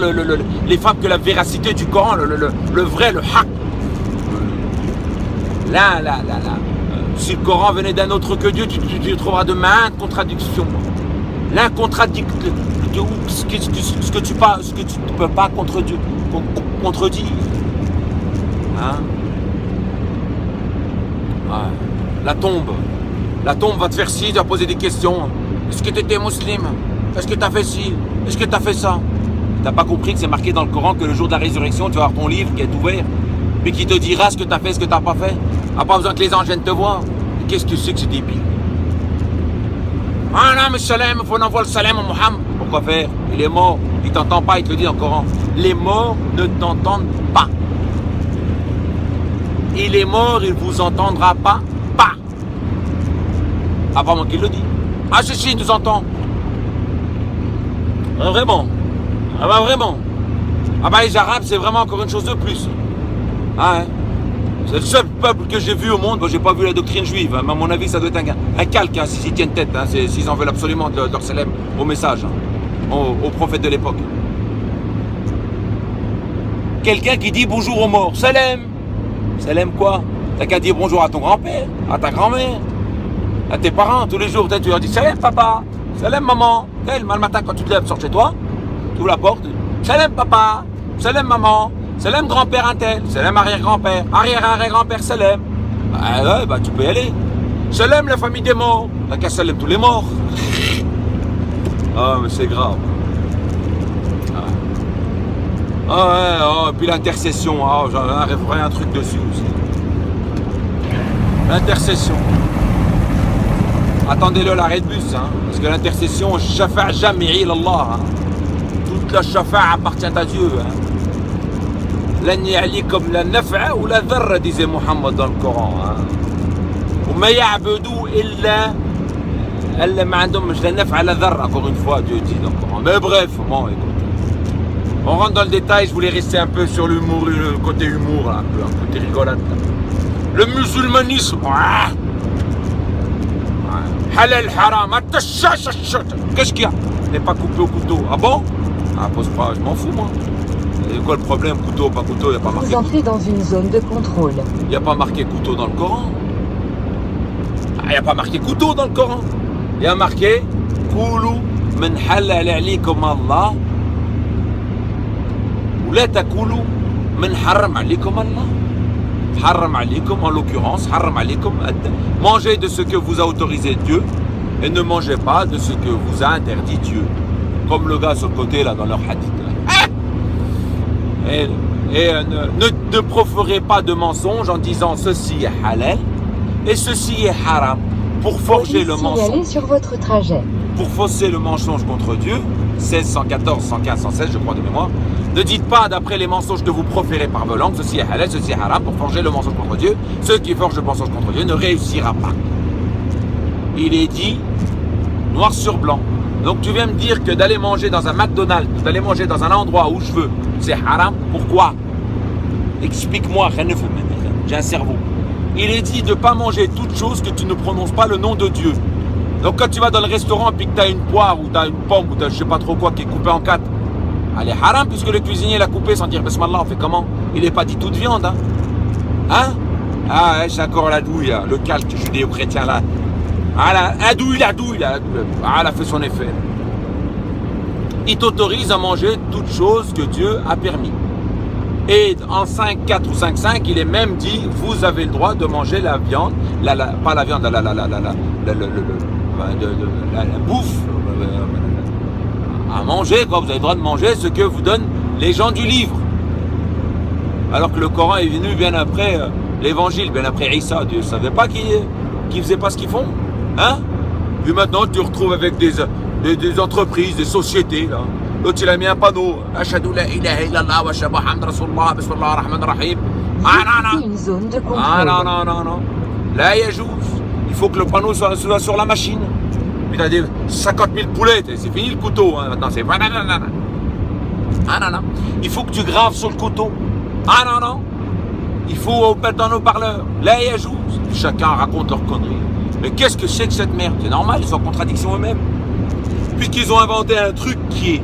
les femmes que la véracité du Coran, le vrai, le haq. Là. Si le Coran venait d'un autre que Dieu, tu trouveras de maintes contradictions. L'un contradicte ce que tu ne peux pas contredire. Hein? Ouais. La tombe va te faire ci, tu vas poser des questions. Est-ce que tu étais musulman? Est-ce que tu as fait ci? Est-ce que tu as fait ça? Tu n'as pas compris que c'est marqué dans le Coran que le jour de la résurrection, tu vas avoir ton livre qui est ouvert, mais qui te dira ce que tu as fait, ce que tu n'as pas fait. Tu n'as pas besoin que les anges viennent te voir. Qu'est-ce que tu sais que c'est débile? Ah non, mais salam, il faut envoyer le salam à Mohammed. Pourquoi faire? Il est mort, il ne t'entend pas, il te le dit dans le Coran. Les morts ne t'entendent pas. Il est mort, il ne vous entendra pas. Ah, pas moi qui le dit. Ah, si, il nous entend. Ah, vraiment. Ah, bah vraiment. Ah, bah les Arabes, c'est vraiment encore une chose de plus. Ah, hein. C'est le seul peuple que j'ai vu au monde. Bon, j'ai pas vu la doctrine juive, hein, mais à mon avis, ça doit être un calque, hein, s'ils tiennent tête, hein, s'ils en veulent absolument de leur salam au message, hein, au prophète de l'époque. Quelqu'un qui dit bonjour aux morts. Salam. Salam quoi? T'as qu'à dire bonjour à ton grand-père, à ta grand-mère, à tes parents, tous les jours. Tu leur dis salam papa, salam maman. Le matin, quand tu te lèves, sors chez toi, tu ouvres la porte, salam papa, salam maman. Salam grand-père un tel, salam arrière-grand-père, arrière-arrière-grand-père, salam. Ah ouais, bah tu peux y aller. Salam la famille des morts, t'as qu'à salam tous les morts. Ah mais c'est grave. Ah ouais, oh, et puis l'intercession, oh, j'en ai un truc dessus aussi. L'intercession. Attendez-le l'arrêt de bus, hein, parce que l'intercession, shafa'a jami'i ilallah. Hein. Toute la shafa'a appartient à Dieu. Hein. لن يعليكم لا نفع ولا ضر disait Mohammed dans le Coran. وما يعبدوا إلا ما عندهمش لا نفع لا ضر. Encore une fois, Dieu dit dans le Coran. Mais bref, bon, écoute. On rentre dans le détail. Je voulais rester un peu sur l'humour, le côté humour, là, un côté rigolade. Là. Le musulmanisme. Halal haram. Qu'est-ce qu'il y a? N'est pas coupé au couteau. Ah bon? Ah, pose pas. Je m'en fous moi. C'est quoi le problème, couteau, pas couteau, il n'y a pas marqué. Vous entrez dans une zone de contrôle. Il n'y a pas marqué couteau dans le Coran. Ah, il n'y a pas marqué couteau dans le Coran. Il y a marqué Koulou min halal alaykum Allah. Ou la takoulou min haram alaykum Allah. Haram alaykum, en l'occurrence, haram alaykum. Mangez de ce que vous a autorisé Dieu et ne mangez pas de ce que vous a interdit Dieu. Comme le gars sur le côté, là, dans leur hadith. Et ne proférez pas de mensonges en disant ceci est halal et ceci est haram pour forger le mensonge. Sur votre trajet. Pour fausser le mensonge contre Dieu, 16, 114, 115, 116 je crois de mémoire. Ne dites pas d'après les mensonges que vous proférez par vos langues, ceci est halal, ceci est haram pour forger le mensonge contre Dieu. Ceux qui forgent le mensonge contre Dieu ne réussira pas. Il est dit noir sur blanc. Donc tu viens me dire que d'aller manger dans un McDonald's, d'aller manger dans un endroit où je veux, c'est haram. Pourquoi? Explique-moi, j'ai un cerveau. Il est dit de ne pas manger toute chose que tu ne prononces pas le nom de Dieu. Donc quand tu vas dans le restaurant et que tu as une poire ou tu as une pomme ou tu as je sais pas trop quoi qui est coupée en 4, elle est haram puisque le cuisinier l'a coupée sans dire Bismillah, on fait comment? Il n'est pas dit toute viande. Hein? Hein? Ah, c'est encore la douille, le calque judéo-chrétien là. Ah, la douille, ah, elle a fait son effet. Il t'autorise à manger toute chose que Dieu a permis. Et en 5.4 ou 5.5, il est même dit, vous avez le droit de manger la viande, pas la viande, la bouffe, à manger, quoi. Vous avez le droit de manger ce que vous donnent les gens du livre. Alors que le Coran est venu bien après l'évangile, bien après Isa. Dieu ne savait pas qu'ils faisaient pas ce qu'ils font. Hein? Puis maintenant, tu te retrouves avec des entreprises, des sociétés, là. L'autre, il a mis un panneau. Ashhadu la ilaha illallah wa ashhadu Muhammad Rasulullah, bismillah ar-Rahman ar-Rahim. Ah non, une zone de contrôle. Ah non. Là, yajouz. Il faut que le panneau soit sur la machine. Puis t'as des 50 000 poulettes. C'est fini le couteau. Hein. Maintenant, c'est. Ah non. Il faut que tu graves sur le couteau. Ah non. Il faut mettre un haut-parleur. Là, yajouz. Chacun raconte leurs conneries. Mais qu'est-ce que c'est que cette merde? C'est normal, ils sont en contradiction eux-mêmes. Puisqu'ils ont inventé un truc qui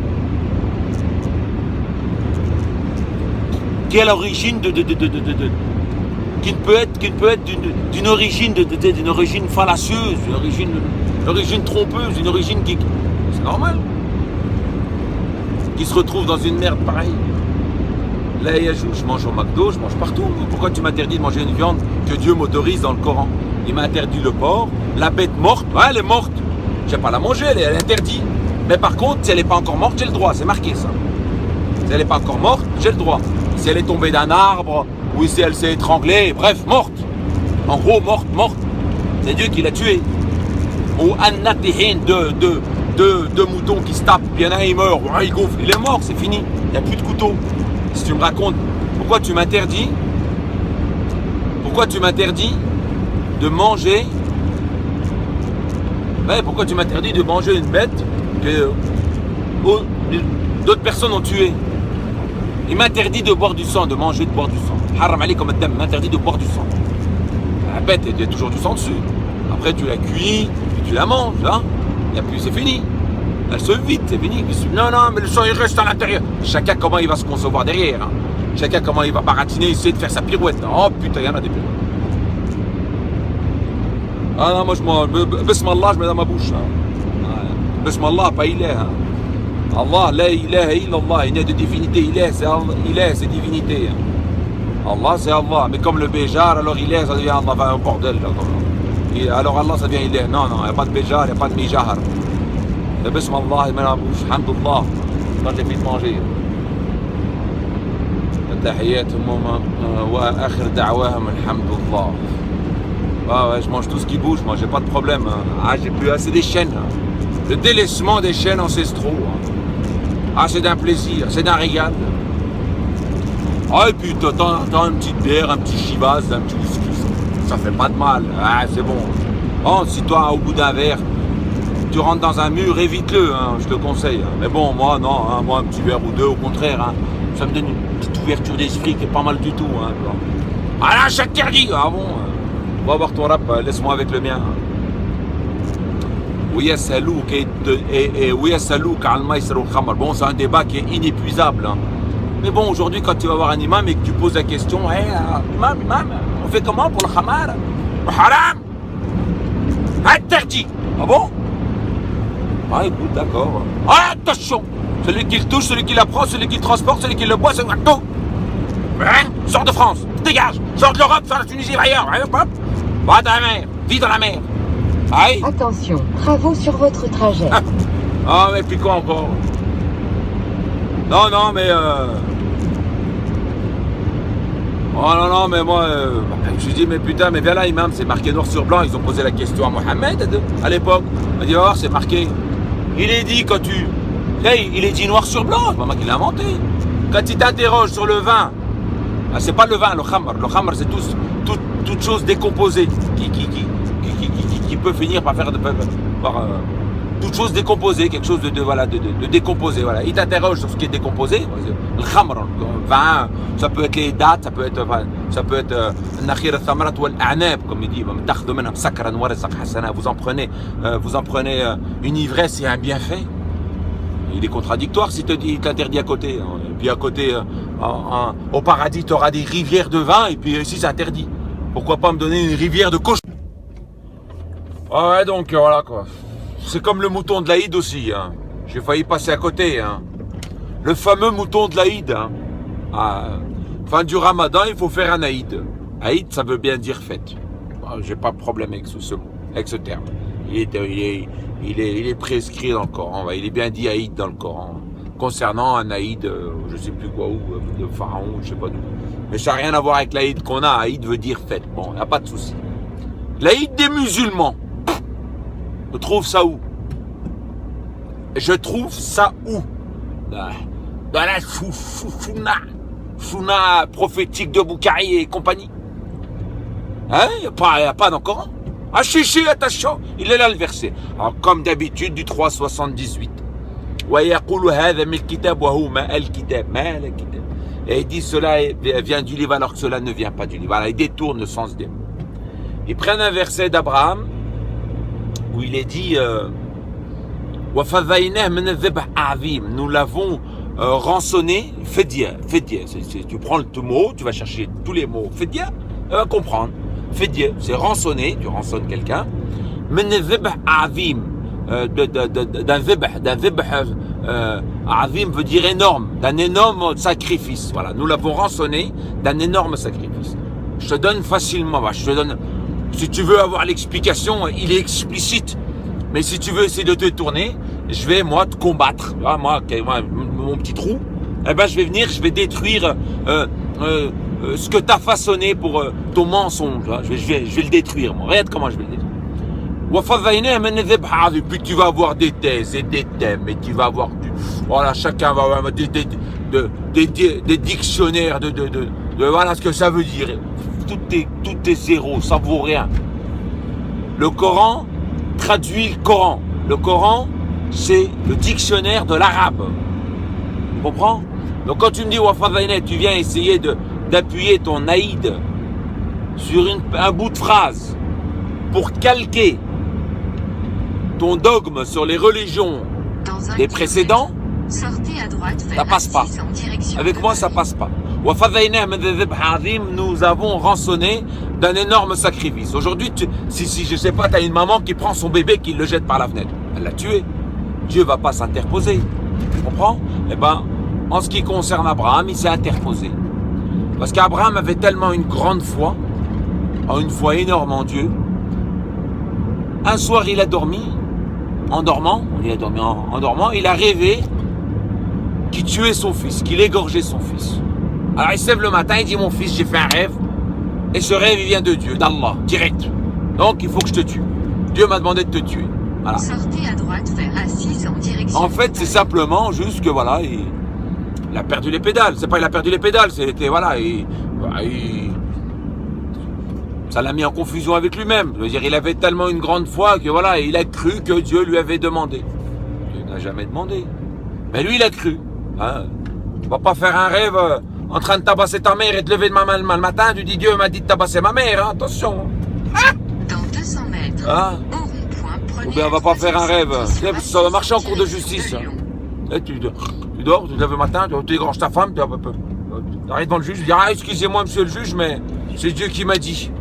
est à l'origine qui ne peut être d'une origine fallacieuse, une origine trompeuse, une origine qui... C'est normal. Qui se retrouve dans une merde pareille. Là, je mange au McDo, je mange partout. Pourquoi tu m'interdis de manger une viande que Dieu m'autorise dans le Coran? Il m'a interdit le porc, la bête morte, ouais, elle est morte. Je ne vais pas la manger, elle est interdite. Mais par contre, si elle n'est pas encore morte, j'ai le droit, c'est marqué ça. Si elle n'est pas encore morte, j'ai le droit. Si elle est tombée d'un arbre, ou si elle s'est étranglée, bref, morte. En gros, morte. C'est Dieu qui l'a tuée. Ou annatihin, deux moutons qui se tapent, puis il y en a un, il meurt, ouais, il gonfle, il est mort, c'est fini. Il n'y a plus de couteau. Si tu me racontes, pourquoi tu m'interdis de manger, ouais, pourquoi tu m'interdis de manger une bête que d'autres personnes ont tuée? Il m'interdit de boire du sang, de boire du sang. Haram alaykum ad-dam, m'interdit de boire du sang. La bête, il y a toujours du sang dessus. Après, tu la cuis, puis tu la manges, hein. Et puis c'est fini. Elle se vide, c'est fini. Non, mais le sang, il reste à l'intérieur. Chacun, comment il va se concevoir derrière, hein. Chacun, comment il va baratiner, essayer de faire sa pirouette. Oh putain, il y en a des pirouettes. Ah non, moi je mange. Bismillah, je mets dans ma bouche. Hein. Bismillah, pas ilah. Hein. Allah, la ilaha illallah, il n'y a de divinité. Ilah, c'est divinité. Hein. Allah, c'est Allah. Mais comme le béjar, alors ilah, ça devient Allah, un bordel. Là, et alors Allah, ça devient ilah. Non, il n'y a pas de béjar, il n'y a pas de mijahar. Le bismillah, il met dans la bouche. Alhamdulillah, quand j'ai fini de manger. تحياتهم واخر دعواهم الحمد لله. Ah ouais, je mange tout ce qui bouge, moi j'ai pas de problème. Hein. Ah, j'ai plus assez des chaînes. Hein. Le délaissement des chaînes ancestraux. Hein. Ah, c'est d'un plaisir, c'est d'un régal. Ah, et puis t'as une petite bière, un petit chivas, un petit whisky, ça fait pas de mal. Ah, c'est bon. Oh, si toi, au bout d'un verre, tu rentres dans un mur, évite-le, hein, je te conseille. Hein. Mais bon, moi, non, hein, moi, un petit verre ou deux, au contraire. Hein. Ça me donne une petite ouverture d'esprit qui est pas mal du tout. Hein, ah là, j'interdis. Ah bon, va voir ton rap, laisse-moi avec le mien. Bon, c'est un débat qui est inépuisable. Hein. Mais bon, aujourd'hui, quand tu vas voir un imam et que tu poses la question, hey, imam, on fait comment pour le khamar? Le haram interdit. Ah bon? Ah écoute, d'accord. Ah, attention! Celui qui le touche, celui qui l'apprend, celui qui le transporte, celui qui le boit, c'est tout. Hein? Sors de France, dégage, sors de l'Europe, sors de la Tunisie, ailleurs, hein, hop. Va dans la mer, vis dans la mer. Aïe. Attention, travaux sur votre trajet. Ah, mais puis quoi encore? Non, mais oh non, mais moi, je dis, mais putain, mais viens là, imam, c'est marqué noir sur blanc. Ils ont posé la question à Mohamed à l'époque. Il m'a dit, oh, c'est marqué. Il est dit quand tu... Là, il est dit noir sur blanc, c'est pas moi qui l'ai inventé. Quand il t'interroge sur le vin, c'est pas le vin, le khamr. Le khamr, c'est toute chose décomposée qui peut finir par faire toute chose décomposée, quelque chose de décomposé. Voilà. Il t'interroge sur ce qui est décomposé. Le khamr, le vin, ça peut être les dates, ça peut être nakhir al-thamrat wal-a'nab, comme il dit. Vous en prenez une ivresse et un bienfait. Il est contradictoire si il t'interdit à côté. Hein. Et puis à côté, au paradis, tu auras des rivières de vin, et puis ici, c'est interdit. Pourquoi pas me donner une rivière de cochon? Ouais, donc voilà quoi. C'est comme le mouton de l'Aïd aussi. Hein. J'ai failli passer à côté. Hein. Le fameux mouton de l'Aïd. Hein. Fin du Ramadan, il faut faire un Aïd. Aïd, ça veut bien dire fête. Bon, j'ai pas de problème avec ce terme. Il est prescrit dans le Coran. Il est bien dit Aïd dans le Coran. Concernant un Aïd, je sais plus quoi, où, de Pharaon, je sais pas d'où. Mais ça n'a rien à voir avec l'Aïd qu'on a. Aïd veut dire fête. Bon, il n'y a pas de souci. L'Aïd des musulmans. Je trouve ça où? Dans la chouna prophétique de Boukhari et compagnie. Hein? Il n'y a pas dans le Coran. Ah chichi, attention, il est là le verset. Alors comme d'habitude du 378. Et il dit cela vient du livre alors que cela ne vient pas du livre. Voilà, il détourne le sens des mots. Ils prennent un verset d'Abraham où il est dit nous l'avons rançonné, Fidya. Tu prends le mot, tu vas chercher tous les mots, Fidya, elle va comprendre. Fidya, c'est rançonner, tu rançonnes quelqu'un. D'un zibh, azim veut dire énorme, d'un énorme sacrifice. Voilà, nous l'avons rançonné d'un énorme sacrifice. Je te donne facilement, si tu veux avoir l'explication, il est explicite. Mais si tu veux essayer de te tourner, je vais moi te combattre. Moi, mon petit trou, eh ben je vais venir, je vais détruire ce que tu as façonné pour ton mensonge. Je vais le détruire. Moi. Regarde comment je vais le détruire. Puis tu vas avoir des thèses et des thèmes, et tu vas avoir voilà, chacun va avoir des dictionnaires de voilà ce que ça veut dire. Tout est zéro, ça vaut rien. Le Coran traduit le Coran. Le Coran, c'est le dictionnaire de l'arabe. Tu comprends? Donc quand tu me dis Wafadhaïne, tu viens essayer d'appuyer ton aïd sur un bout de phrase pour calquer ton dogme sur les religions des précédents, sortez à droite, ça passe pas. Avec moi, ça passe pas. Nous avons rançonné d'un énorme sacrifice. Aujourd'hui, si je sais pas, tu as une maman qui prend son bébé, qui le jette par la fenêtre. Elle l'a tué. Dieu va pas s'interposer. Tu comprends? Eh ben, en ce qui concerne Abraham, il s'est interposé. Parce qu'Abraham avait tellement une grande foi, une foi énorme en Dieu. Un soir, il a dormi. En dormant, il a rêvé qu'il tuait son fils, qu'il égorgeait son fils. Alors il se lève le matin, il dit mon fils, j'ai fait un rêve, et ce rêve il vient de Dieu, d'Allah, direct. Donc il faut que je te tue. Dieu m'a demandé de te tuer. Voilà. Sortez à droite vers A6 en direction. En fait, c'est simplement juste que voilà, il a perdu les pédales. C'est pas il a perdu les pédales, c'était voilà, ça l'a mis en confusion avec lui-même. Je veux dire, il avait tellement une grande foi que voilà, il a cru que Dieu lui avait demandé. Dieu n'a jamais demandé. Mais lui, il a cru. Hein. Tu vas pas faire un rêve en train de tabasser ta mère et te lever de ma main le matin, tu dis Dieu m'a dit de tabasser ma mère, hein, attention. Dans 200 mètres, hein? au rond-point, prenez Ou bien on va pas faire un rêve. Ça va marcher en cours de justice. Et tu dors, tu te lèves le matin, tu égorges ta femme, tu arrives devant le juge, tu dis excusez-moi monsieur le juge, mais c'est Dieu qui m'a dit.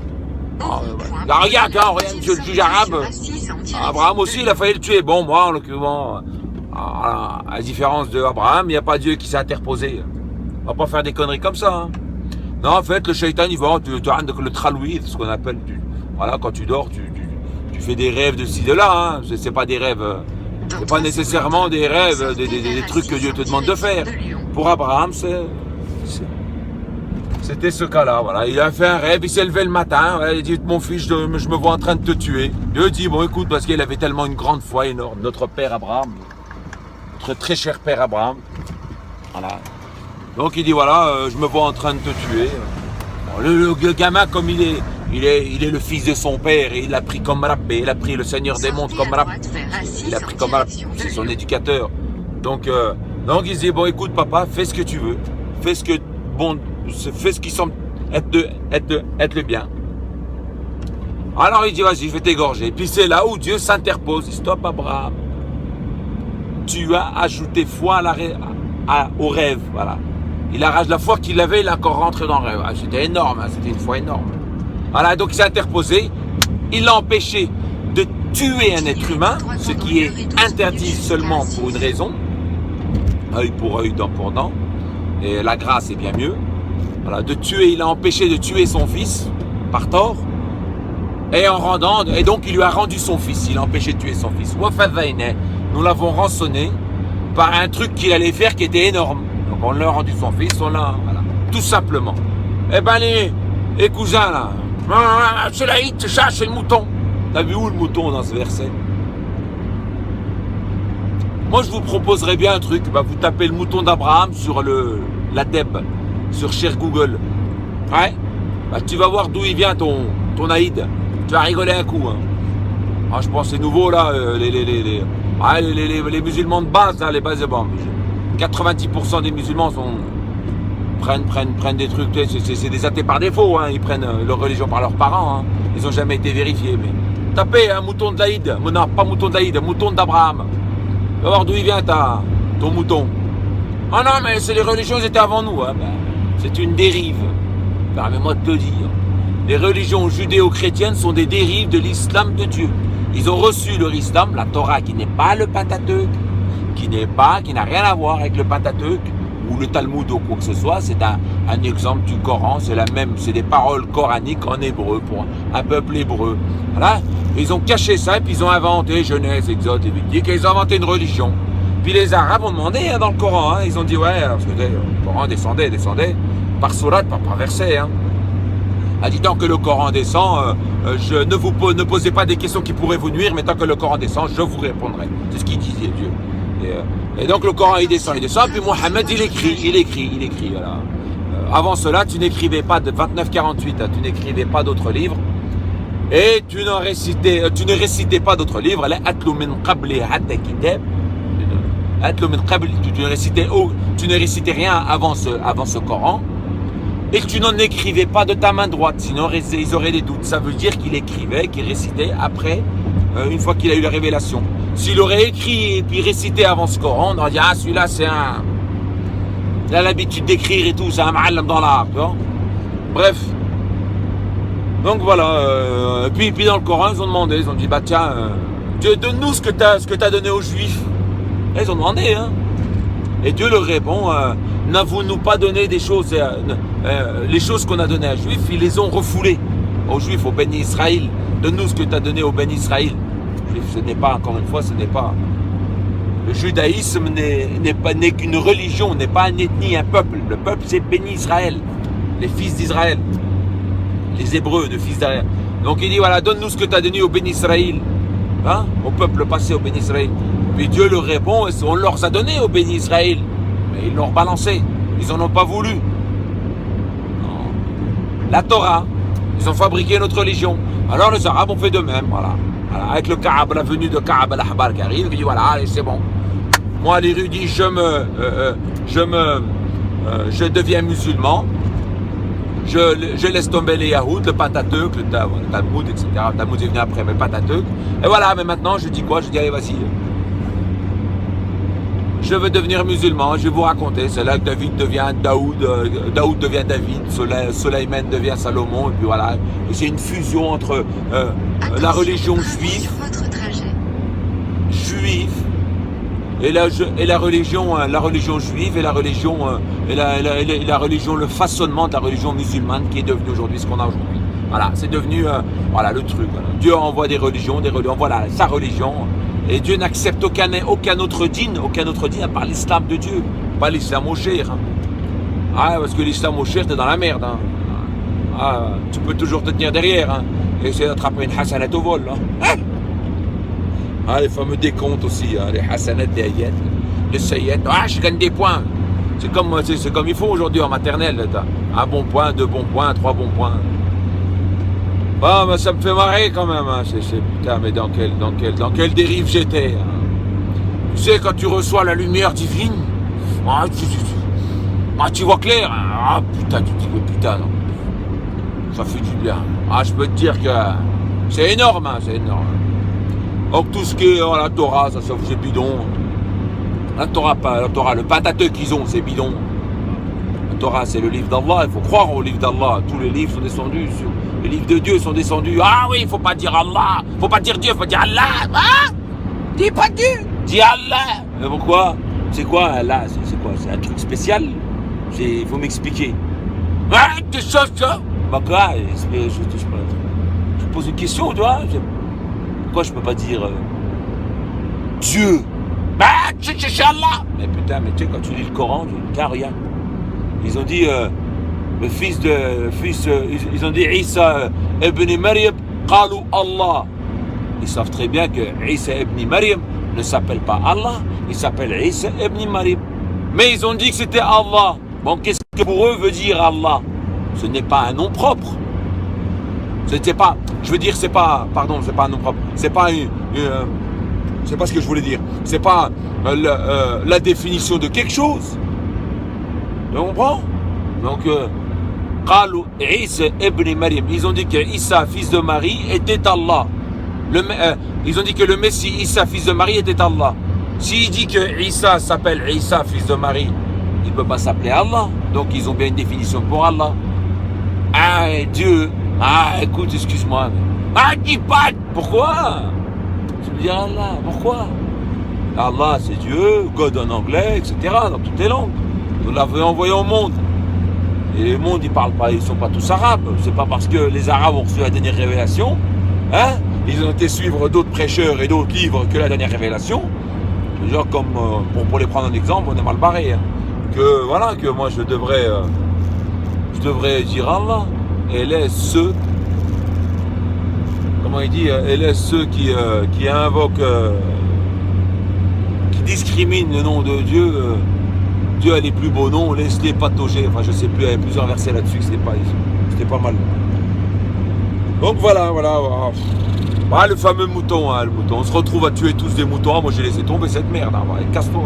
Là, regarde, monsieur le juge arabe, Abraham aussi, il a failli le tuer. Bon, moi, en l'occurrence, à la différence de Abraham, il n'y a pas Dieu qui s'est interposé. On va pas faire des conneries comme ça. Hein. Non, en fait, le shaitan, il va, le tralouï, ce qu'on appelle, voilà, quand tu dors, tu fais des rêves de ci, de là. Hein. C'est pas des rêves, c'est pas nécessairement des rêves, des trucs que Dieu te demande de faire. Pour Abraham, c'était ce cas-là, voilà. Il a fait un rêve, il s'est levé le matin, voilà, il a dit mon fils, je me vois en train de te tuer. Dieu dit bon écoute, parce qu'il avait tellement une grande foi énorme, notre père Abraham, notre très cher père Abraham, voilà. Donc il dit voilà, je me vois en train de te tuer. Bon, le gamin comme il est le fils de son père et il l'a pris comme Rabbé, il a pris le Seigneur des mondes comme Rabbé, il a pris comme Rabbé, c'est son éducateur. Donc il dit bon écoute papa, fais ce que tu veux, fais ce qui semble être le bien. Alors il dit vas-y, je vais t'égorger. Puis c'est là où Dieu s'interpose. Il dit stop Abraham. Tu as ajouté foi au rêve. Voilà. Il arrache la foi qu'il avait, il a encore rentré dans le rêve. Ah, c'était énorme, hein, c'était une foi énorme. Voilà, donc il s'est interposé. Il l'a empêché de tuer un être humain, ce qui est interdit seulement pour une raison. Œil pour œil, dent pour dent. Et la grâce est bien mieux. Voilà, il a empêché de tuer son fils par tort. Et donc il lui a rendu son fils. Il a empêché de tuer son fils. Nous l'avons rançonné par un truc qu'il allait faire qui était énorme. Donc on l'a rendu son fils, voilà, tout simplement. Eh ben les cousins là, c'est la hit, c'est ça, c'est le mouton. T'as vu où le mouton dans ce verset? Moi je vous proposerais bien un truc, vous tapez le mouton d'Abraham sur la Deb, sur Cher Google. Ouais, tu vas voir d'où il vient ton Aïd. Tu vas rigoler un coup. Hein. Ah, je pense que c'est nouveau là, les musulmans de base, là, les bases, bon, 90% des musulmans prennent des trucs, c'est des athées par défaut, hein, ils prennent leur religion par leurs parents, hein. Ils n'ont jamais été vérifiés, mais Tapez un mouton de l'Aïd. Non, pas mouton de l'Aïd, mouton d'Abraham. Tu vas voir d'où il vient ton mouton. Ah non, mais c'est les religions qui étaient avant nous. Hein. Ben, c'est une dérive. Permets-moi de te dire. Les religions judéo-chrétiennes sont des dérives de l'islam de Dieu. Ils ont reçu leur islam, la Torah, qui n'est pas le Pentateuque, qui n'a rien à voir avec le Pentateuque ou le Talmud ou quoi que ce soit. C'est un exemple du Coran. C'est des paroles coraniques en hébreu pour un peuple hébreu. Voilà. Ils ont caché ça et puis ils ont inventé Genèse, Exode, Lévitique, et ils ont inventé une religion. Puis les Arabes ont demandé dans le Coran, ils ont dit ouais, parce que le Coran descendait par sourate, pas par verset. A dit tant que le Coran descend, ne posez pas des questions qui pourraient vous nuire, mais tant que le Coran descend, je vous répondrai. C'est ce qu'il disait Dieu. Et donc le Coran il descend, puis Mohammed il écrit. Voilà. Avant cela, tu n'écrivais pas de 29-48, tu n'écrivais pas d'autres livres. Et tu ne récitais pas d'autres livres. Tu ne récitais rien avant ce Coran. Et tu n'en écrivais pas de ta main droite. Sinon, ils auraient des doutes. Ça veut dire qu'il écrivait, qu'il récitait après, une fois qu'il a eu la révélation. S'il aurait écrit et puis récité avant ce Coran, on aurait dit ah, celui-là, il a l'habitude d'écrire et tout, c'est un ma'allam dans l'art. Bref. Donc voilà, puis dans le Coran, ils ont demandé, ils ont dit, bah tiens, Dieu, donne-nous ce que t'as donné aux Juifs. Et ils ont demandé, Et Dieu leur répond, n'avons-nous pas donné des choses, les choses qu'on a données aux Juifs, ils les ont refoulées. Aux Juifs, aux bénis Israël. Donne-nous ce que t'as donné aux bénis Israël. Ce n'est pas, encore une fois, ce n'est pas... Le judaïsme n'est qu'une religion, n'est pas une ethnie, un peuple. Le peuple, c'est béni Israël, les fils d'Israël. Les Hébreux de fils d'Israël. Donc il dit voilà, donne-nous ce que tu as donné au béni Israël, au peuple passé au béni Israël. Puis Dieu leur répond, on leur a donné au béni Israël, mais ils l'ont balancé, ils n'en ont pas voulu. Non. La Torah, ils ont fabriqué notre religion. Alors les Arabes ont fait de même, voilà. Avec le Kaab, la venue de Kaab al-Ahbar qui arrive, il dit voilà, allez, c'est bon. Moi l'érudit, je deviens musulman. Je laisse tomber les Yahoud, le Pentateuque, le Talmud, etc. Le Talmud est venu après, mais le Pentateuque. Et voilà, mais maintenant, je dis quoi? Je dis, allez, vas-y. Je veux devenir musulman, je vais vous raconter. C'est là que David devient Daoud, Daoud devient David, Soleiman devient Salomon, et puis voilà. Et c'est une fusion entre la religion juive, et la religion juive et la religion, le façonnement de la religion musulmane qui est devenue aujourd'hui ce qu'on a aujourd'hui. Voilà, c'est devenu le truc. Voilà. Dieu envoie des religions, voilà sa religion. Et Dieu n'accepte aucun autre dîne à part l'islam de Dieu, pas l'islam au cher. Parce que l'islam au cher, t'es dans la merde. Tu peux toujours te tenir derrière et essayer d'attraper une hasanat au vol. Les fameux décomptes aussi, les hasanat, les ayat, les sayyat. Je gagne des points. C'est comme il faut aujourd'hui en maternelle. Un bon point, 2 bons points, 3 bons points. Ça me fait marrer quand même. Putain, mais dans quelle dérive j'étais. Tu sais, quand tu reçois la lumière divine, tu vois clair. Putain, tu te dis, putain, non. Ça fait du bien. Je peux te dire que c'est énorme, c'est énorme. Donc tout ce qui est la Torah, ça c'est bidon. La Torah, le Pentateuque qu'ils ont, c'est bidon. La Torah, c'est le livre d'Allah. Il faut croire au livre d'Allah. Tous les livres sont descendus sur... Les livres de Dieu sont descendus. Oui, il ne faut pas dire Allah. Il ne faut pas dire Dieu, il faut dire Allah. Dis pas Dieu. Dis Allah. Mais pourquoi? C'est quoi Allah? C'est quoi? C'est un truc spécial? Il faut m'expliquer. T'es ça. Quoi? Je pose une question, tu vois. Pourquoi je ne peux pas dire Dieu? C'est Allah. Mais putain, mais tu sais, quand tu lis le Coran, regarde. Ils ont dit... ils ont dit Isa ibn Maryam, qalu Allah. Ils savent très bien que Isa ibn Maryam ne s'appelle pas Allah, il s'appelle Isa ibn Maryam. Mais ils ont dit que c'était Allah. Bon, qu'est-ce que pour eux veut dire Allah? Ce n'est pas un nom propre. C'était pas, je veux dire, c'est pas un nom propre. C'est pas ce que je voulais dire. C'est pas la définition de quelque chose. Tu comprends? Donc, Qalu Isa ibn Maryam. Ils ont dit que Isa, fils de Marie, était Allah. Ils ont dit que le Messie Issa, fils de Marie, était Allah. S'il dit que Issa s'appelle Issa, fils de Marie, il ne peut pas s'appeler Allah. Donc ils ont bien une définition pour Allah. Ah, Dieu. Ah, écoute, excuse-moi. Ah, dis pas. Pourquoi? Tu me dis Allah. Pourquoi? Allah, c'est Dieu, God en anglais, etc. Dans toutes les langues. Vous l'avez envoyé au monde. Et le monde, ils ne sont pas tous arabes. C'est pas parce que les Arabes ont reçu la dernière révélation, hein, ils ont été suivre d'autres prêcheurs et d'autres livres que la dernière révélation. Genre comme, pour les prendre un exemple, on est mal barré. Hein. Que voilà, que moi je devrais dire Allah. Elle est ceux, comment il dit, elle est ceux qui invoquent, qui discriminent le nom de Dieu. Dieu a les plus beaux noms, laisse-les patauger. Enfin, je sais plus, il y a plusieurs versets là-dessus, c'était pas mal. Donc voilà. Ah, le fameux mouton, hein, le mouton. On se retrouve à tuer tous des moutons. Ah, moi, j'ai laissé tomber cette merde. Hein. Casse-toi.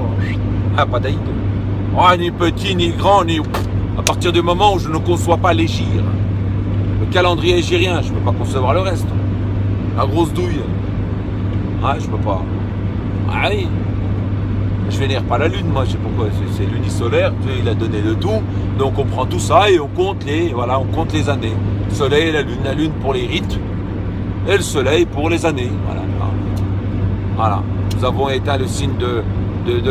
Ah, pas d'aïd. Oh, ni petit, ni grand, ni... À partir du moment où je ne conçois pas l'égir. Le calendrier égyrien, je ne peux pas concevoir le reste. La grosse douille. Ah, je peux pas. Ah oui. Je vénère pas la lune, moi, je sais pourquoi. C'est l'unisolaire, Dieu il a donné le tout. Donc on prend tout ça et on compte les années. Le soleil et la lune pour les rites. Et le soleil pour les années. Voilà. Nous avons éteint le signe de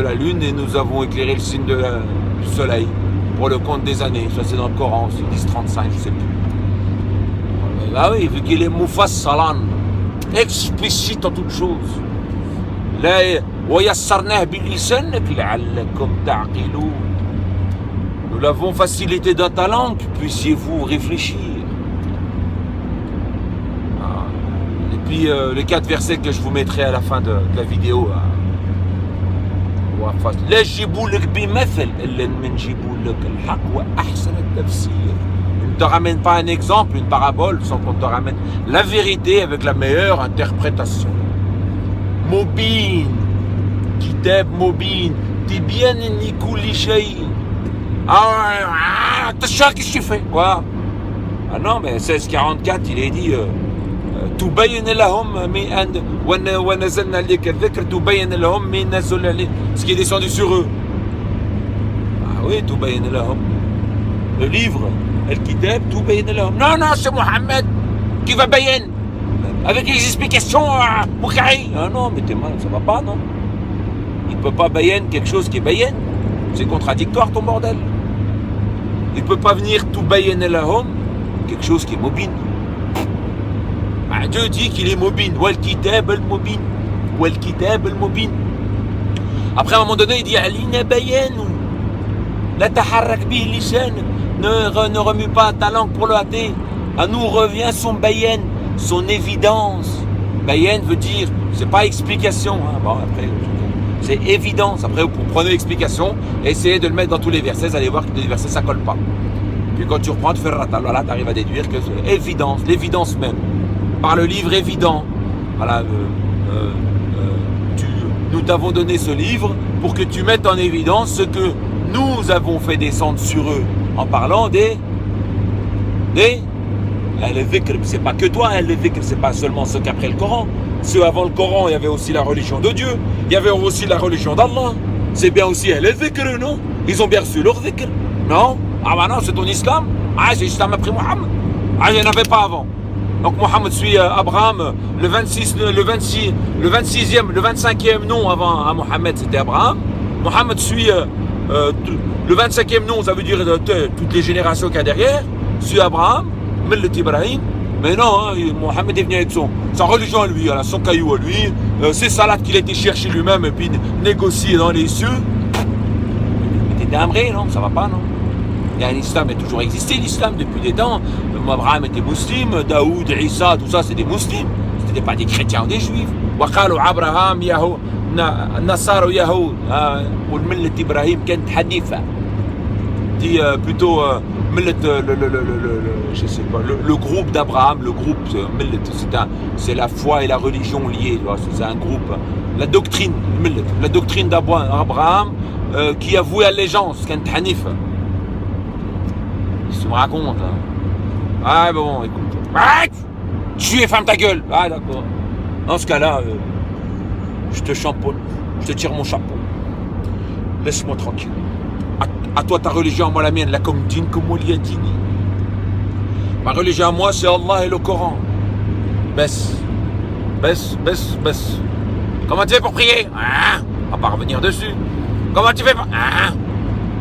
la lune et nous avons éclairé le signe du soleil pour le compte des années. Ça c'est dans le Coran, c'est 10-35, je sais plus. Ah oui, vu qu'il est mufassalan, explicite en toutes choses. Là, nous l'avons facilité d'un talent, puissiez-vous réfléchir. Et puis les 4 versets que je vous mettrai à la fin de la vidéo. Ne te ramène pas un exemple, une parabole, sans qu'on te ramène la vérité avec la meilleure interprétation. Mobin, kitab mobin, tibyan ni kulli shay. Ah, t'as qu'est-ce que tu fais? Quoi? Ah non, mais 1644, il est dit تبين لهم ونزلنا عليك الذكر تبين لهم ما نزل عليك, ce qui est descendu sur eux. Ah oui, تبين لهم. Le livre, الكتاب تبين لهم. Non, c'est Mohammed qui va bayen. Avec les explications, Moukari. Ah non, mais t'es mal, ça va pas, non? Il ne peut pas bayen quelque chose qui est bayen. C'est contradictoire ton bordel. Il ne peut pas venir tout bayen lahom, quelque chose qui est mobile. Dieu dit qu'il est mobile. Wal kitab al mobile. Wal kitab al mobile. Après, à un moment donné, il dit Alina bayanu. La taharrak bih lisan. Ne remue pas ta langue pour le hâter. À nous revient son bayen, son évidence. Bayen veut dire, c'est pas explication. Hein. Bon, après, c'est évidence. Après, vous prenez l'explication et essayez de le mettre dans tous les versets. Vous allez voir que les versets, ça colle pas. Puis quand tu reprends, tu fais ratal. Voilà, tu arrives à déduire que c'est évidence, l'évidence même. Par le livre évident. Voilà, nous t'avons donné ce livre pour que tu mettes en évidence ce que nous avons fait descendre sur eux en parlant des al-Dhikr. C'est pas que toi, al-Dhikr, c'est pas seulement ceux qu'après le Coran. Ceux avant le Coran, il y avait aussi la religion de Dieu. Il y avait aussi la religion d'Allah. C'est bien aussi al-Dhikr, non? Ils ont bien reçu leur Dhikr. Non? Ah bah non, c'est ton islam. Ah, c'est l'islam après Mohammed. Ah, il n'y en avait pas avant. Donc Mohammed suit Abraham, le 25e nom avant Mohammed, c'était Abraham. Mohammed suit le 25e nom, ça veut dire toutes les générations qu'il y a derrière, suit Abraham, Millet Ibrahim. Mais non, hein, Mohammed est venu avec sa religion à lui, son caillou à lui, ses salades qu'il a été chercher lui-même et puis négocier dans les cieux. Mais t'es timbré, non? Ça va pas, non? L'islam a toujours existé, l'islam depuis des temps. Abraham était musulman, Daoud, Isa, tout ça c'est des musulmans. Ce n'étaient pas des chrétiens ou des juifs. وقالوا Abraham, Yahou, Nasar Yahou, والملة إبراهيم كانت حنيفة. Dit plutôt je sais pas, le groupe d'Abraham, le groupe, c'est la foi et la religion liées, c'est un groupe. La doctrine d'Abraham qui a voué allégeance, كانت حنيفة. Tu me racontes, hein. Ah bon, écoute. Ah, tu es, ferme ta gueule. Ah d'accord. Dans ce cas-là, je te champonne, je te tire mon chapeau. Laisse-moi tranquille. À toi ta religion, à moi la mienne, la comme dîne, comme moi dîne. Ma religion à moi, c'est Allah et le Coran. Baisse. Comment tu fais pour prier? Hein? On va pas revenir dessus. Comment tu fais pour... Hein?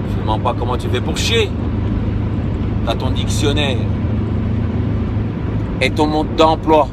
Je ne demande pas comment tu fais pour chier. T'as ton dictionnaire et ton mode d'emploi.